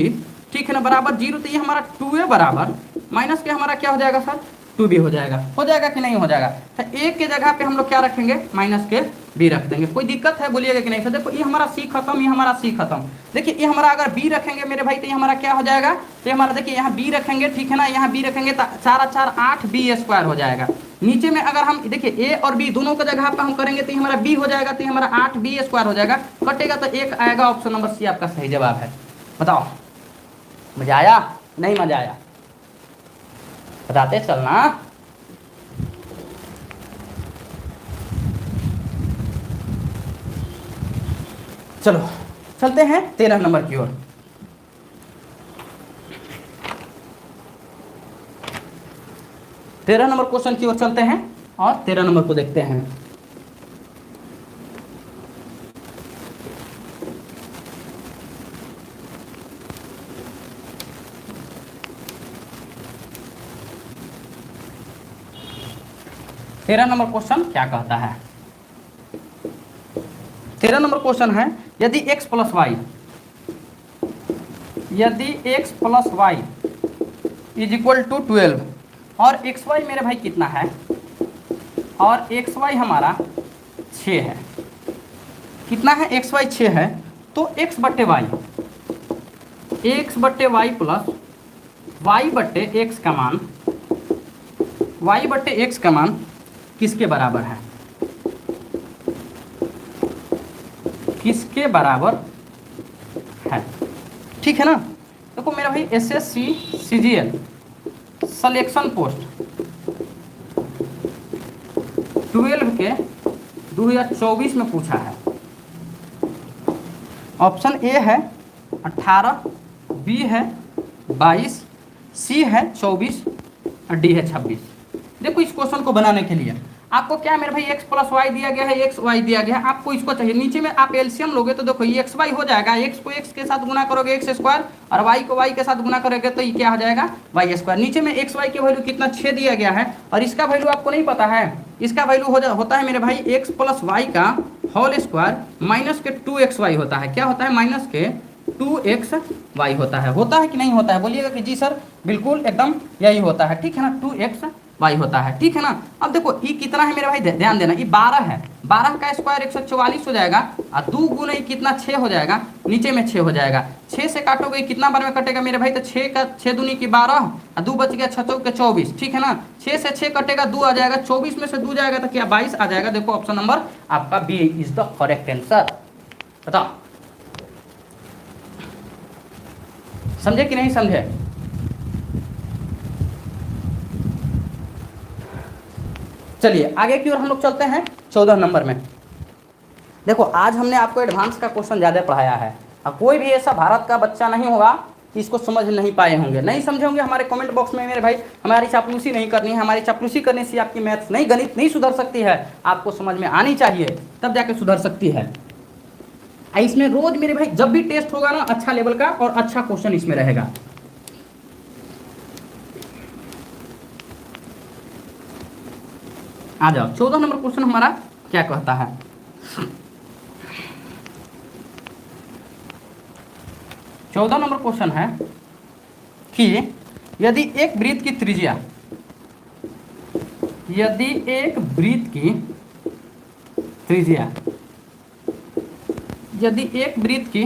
ठीक है ना, बराबर 0, तो ये हमारा 2a बराबर माइनस के हमारा क्या हो जाएगा सर 2b हो जाएगा कि नहीं हो जाएगा। तो a के जगह पे हम लोग क्या रखेंगे माइनस के b रख देंगे। कोई दिक्कत है बोलिएगा कि नहीं। तो देखो ये हमारा c खत्म, ये हमारा c खत्म। देखिए ये हमारा अगर b रखेंगे मेरे भाई तो ये हमारा क्या हो जाएगा, तो हमारा देखिए यहाँ b रखेंगे, ठीक है ना, यहाँ b रखेंगे तो 4 4 8b स्क्वायर हो जाएगा। नीचे में अगर हम देखिए a और b दोनों का जगह पे हम करेंगे तो ये हमारा b हो जाएगा, तो ये हमारा 8b स्क्वायर हो जाएगा। कटेगा तो 1 आएगा, ऑप्शन नंबर सी आपका सही जवाब है। बताओ मजा आया नहीं मजा आया, बताते चलना। चलो चलते हैं 13 नंबर की ओर। 13 नंबर क्वेश्चन की ओर चलते हैं और 13 नंबर को देखते हैं। तेरह नंबर क्वेश्चन क्या कहता है। 13 नंबर क्वेश्चन है, यदि x plus y is equal to 12 और xy मेरे भाई कितना है, और xy हमारा 6 है। कितना है xy 6 है, तो तो x बट्टे वाई, एक्स बट्टे वाई प्लस वाई बट्टे एक्स का मान, वाई बट्टे एक्स का मान किसके बराबर है, किसके बराबर है। ठीक है ना। देखो मेरा भाई SSC CGL सिलेक्शन पोस्ट 12 के 2024 में पूछा है। ऑप्शन ए है 18, बी है 22, सी है 24 और डी है 26। देखो इस क्वेश्चन को बनाने के लिए आपको क्या मेरे भाई x प्लस वाई दिया गया है, एक्स वाई दिया गया है, आपको इसको चाहिए। नीचे में आप एलसीएम लोगे तो देखो ये एक्स वाई हो जाएगा, x को x के साथ गुना करोगे एक्स स्क्वायर और y को y के साथ गुना करोगे तो ये क्या हो जाएगा वाई स्क्वायर। नीचे में एक्स वाई की वैल्यू कितना 6 दिया गया है और इसका वैल्यू आपको नहीं पता है। इसका वैल्यू होता है मेरे भाई x प्लस वाई का होल स्क्वायर माइनस के 2xy होता है। क्या होता है, माइनस के 2xy होता है कि नहीं होता है, बोलिएगा कि जी सर बिल्कुल एकदम यही होता है। ठीक है ना, 2xy होता है। ठीक है ना। अब देखो ये कितना है मेरे भाई, ध्यान देना, ये 12 है, 12 का स्क्वायर 144 हो जाएगा और 2 गुना ये कितना 6 हो जाएगा, नीचे में 6 हो जाएगा। 6 से काटोगे कितना बार में कटेगा मेरे भाई, तो 6 का 6 दूनी की 12 और 2 बच गया 6 चौक के 24। ठीक है ना। 6 से 6 कटेगा 2 आ जाएगा, 24 में से 2 जाएगा तो क्या 22 आ जाएगा। देखो ऑप्शन नंबर आपका B is the correct answer. बताओ समझे कि नहीं समझे। चलिए आगे की ओर हम लोग चलते हैं 14 नंबर में। देखो आज हमने आपको एडवांस का क्वेश्चन ज़्यादा पढ़ाया है। अब कोई भी ऐसा भारत का बच्चा नहीं होगा कि इसको समझ नहीं पाए होंगे, नहीं समझे होंगे, हमारे कमेंट बॉक्स में मेरे भाई हमारी चापलूसी नहीं करनी है। हमारी चापलूसी करने से आपकी मैथ्स नहीं, गणित नहीं सुधर सकती है, आपको समझ में आनी चाहिए तब जाके सुधर सकती है। इसमें रोज मेरे भाई जब भी टेस्ट होगा ना अच्छा लेवल का और अच्छा क्वेश्चन इसमें रहेगा। आ जाओ 14 नंबर क्वेश्चन हमारा क्या कहता है। 14 नंबर क्वेश्चन है कि यदि एक वृत्त की त्रिज्या, यदि एक वृत्त की त्रिज्या, यदि एक वृत्त की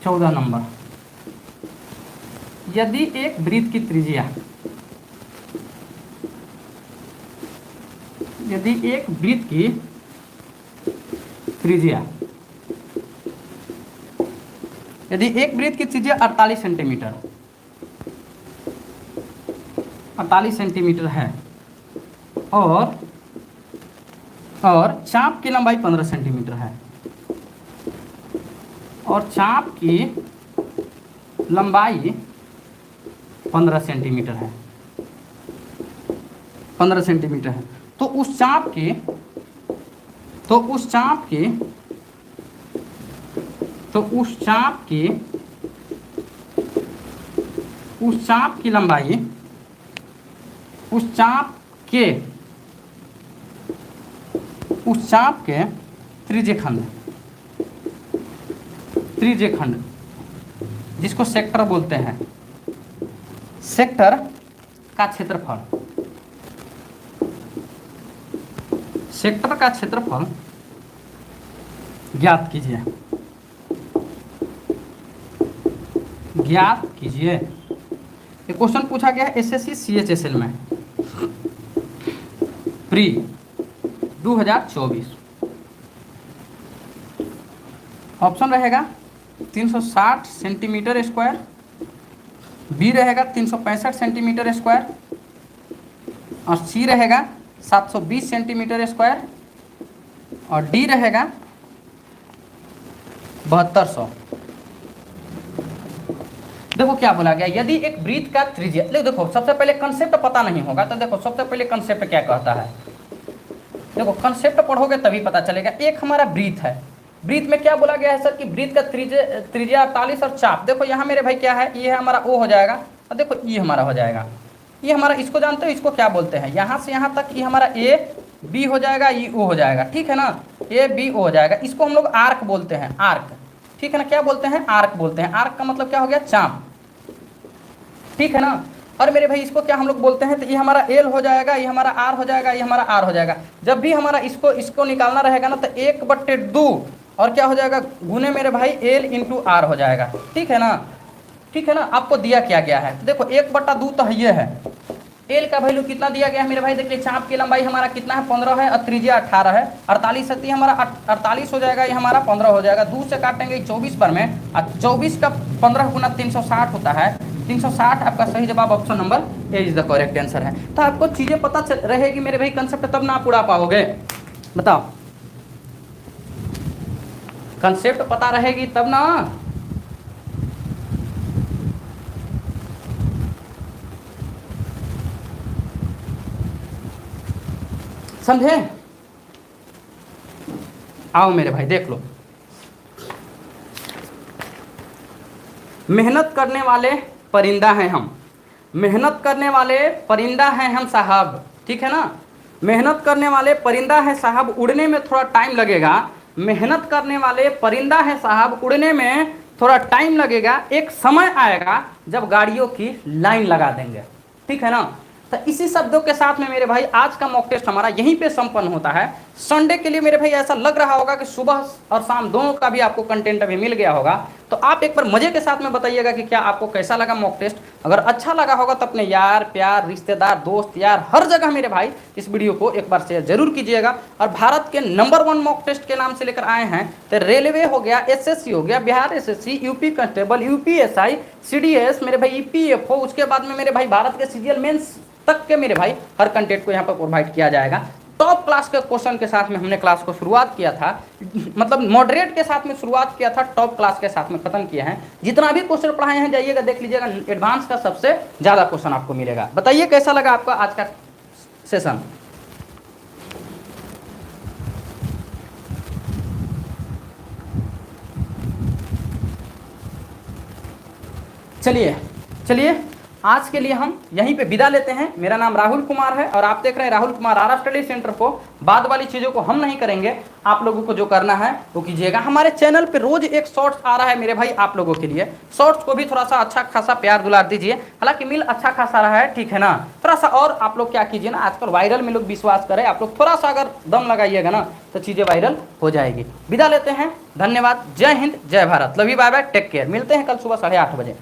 14 नंबर, यदि एक वृत्त की त्रिज्या, यदि एक वृत्त की त्रिज्या, यदि एक वृत्त की त्रिज्या 48 सेंटीमीटर, 48 सेंटीमीटर है और चाप की लंबाई 15 सेंटीमीटर है, और चाप की लंबाई 15 सेंटीमीटर है, 15 सेंटीमीटर है, तो उस चाप की लंबाई, उस चाप के त्रिज्यखंड जिसको सेक्टर बोलते हैं, सेक्टर का क्षेत्रफल, सेक्टर का क्षेत्रफल ज्ञात कीजिए, ज्ञात कीजिए। ये क्वेश्चन पूछा गया है एसएससी सीएचएसएल में प्री 2024। ऑप्शन रहेगा 360 सेंटीमीटर स्क्वायर, बी रहेगा 365 सेंटीमीटर स्क्वायर और सी रहेगा 720 सेंटीमीटर स्क्वायर और डी रहेगा 7200। देखो क्या बोला गया, यदि एक वृत्त का त्रिज्या, देखो सबसे पहले कंसेप्ट पता नहीं होगा तो देखो सबसे पहले कंसेप्ट क्या कहता है, देखो कंसेप्ट पढ़ोगे तभी पता चलेगा। एक हमारा वृत्त है, वृत्त में क्या बोला गया है सर कि वृत्त का त्रिज्या 48 और चाप, देखो यहाँ मेरे भाई क्या है, ये है हमारा ओ हो जाएगा और देखो ये हमारा हो जाएगा, ये हमारा, इसको जानते हो इसको क्या बोलते हैं, यहाँ से यहाँ तक ये हमारा ए बी हो जाएगा, ये ओ हो जाएगा। ठीक है ना, ए बी ओ हो जाएगा, इसको हम लोग आर्क बोलते हैं, आर्क। ठीक है ना, क्या बोलते हैं, आर्क बोलते हैं। आर्क का मतलब क्या हो गया, चाप। ठीक है ना। और मेरे भाई इसको क्या हम लोग बोलते हैं, तो ये हमारा एल हो जाएगा, ये हमारा आर हो जाएगा, ये हमारा आर हो जाएगा। जब भी हमारा इसको निकालना रहेगा ना, तो 1/2 और क्या हो जाएगा गुने मेरे भाई एल इंटू आर हो जाएगा। ठीक है ना, ठीक है ना। आपको दिया क्या गया है, देखो 1/2 तो ये है। एल का वैल्यू कितना दिया गया है मेरे भाई, देखिए चाप की लंबाई हमारा कितना है 15 है और त्रिज्या 18 है। 48 है हमारा 48 हो जाएगा, ये हमारा 15 हो जाएगा। 2 से काटेंगे 24 पर में, और 24 का 15 गुना 360 होता है। 360 आपका सही जवाब, option number A is the correct answer है। तो आपको चीजें पता रहेगी मेरे भाई कंसेप्ट, तब ना आप उड़ा पाओगे। बताओ, कंसेप्ट पता रहेगी तब ना। समझे? आओ मेरे भाई देख लो, मेहनत करने वाले परिंदा हैं हम, मेहनत करने वाले परिंदा हैं हम साहब। ठीक है ना, मेहनत करने वाले परिंदा है साहब, उड़ने में थोड़ा टाइम लगेगा। मेहनत करने वाले परिंदा है साहब, उड़ने में थोड़ा टाइम लगेगा। एक समय आएगा जब गाड़ियों की लाइन लगा देंगे। ठीक है ना, तो इसी शब्दों के साथ में मेरे भाई आज का मॉक टेस्ट हमारा यहीं पे संपन्न होता है। संडे के लिए मेरे भाई ऐसा लग रहा होगा कि सुबह और शाम दोनों का भी आपको कंटेंट अभी मिल गया होगा। तो आप एक बार मजे के साथ में बताइएगा कि क्या आपको कैसा लगा मॉक टेस्ट। अगर अच्छा लगा होगा तो अपने यार प्यार रिश्तेदार दोस्त यार हर जगह मेरे भाई इस वीडियो को एक बार शेयर जरूर कीजिएगा। और भारत के नंबर 1 मॉक टेस्ट के नाम से लेकर आए हैं, तो रेलवे हो गया, एसएससी हो गया, Bihar SSC, UP constable, UPSI, CDS, मेरे भाई ईपीएफओ, उसके बाद में मेरे भाई भारत के सीजीएल मेंस तक के मेरे भाई हर कंटेंट को यहाँ पर प्रोवाइड किया जाएगा। टॉप क्लास के क्वेश्चन के साथ में हमने क्लास को शुरुआत किया था, मतलब मॉडरेट के साथ में शुरुआत किया था, टॉप क्लास के साथ में खत्म किया है। जितना भी क्वेश्चन पढ़ाए हैं जाइएगा देख लीजिएगा, एडवांस का सबसे ज्यादा क्वेश्चन आपको मिलेगा। बताइए कैसा लगा आपका आज का सेशन। चलिए चलिए आज के लिए हम यहीं पे विदा लेते हैं। मेरा नाम राहुल कुमार है और आप देख रहे हैं Rahul Kumar R study centre को। बाद वाली चीज़ों को हम नहीं करेंगे, आप लोगों को जो करना है वो कीजिएगा। हमारे चैनल पे रोज एक शॉर्ट्स आ रहा है मेरे भाई आप लोगों के लिए। शॉर्ट्स को भी थोड़ा सा अच्छा खासा प्यार दुलार दीजिए, हालांकि मिल अच्छा खासा रहा है, ठीक है ना। थोड़ा सा और आप लोग क्या कीजिए ना, आजकल वायरल में लोग विश्वास करें, आप लोग थोड़ा सा अगर दम लगाइएगा ना तो चीज़ें वायरल हो जाएगी। विदा लेते हैं, धन्यवाद, जय हिंद, जय Bharat, love you, bye bye, take care. मिलते हैं कल सुबह 8:30 बजे।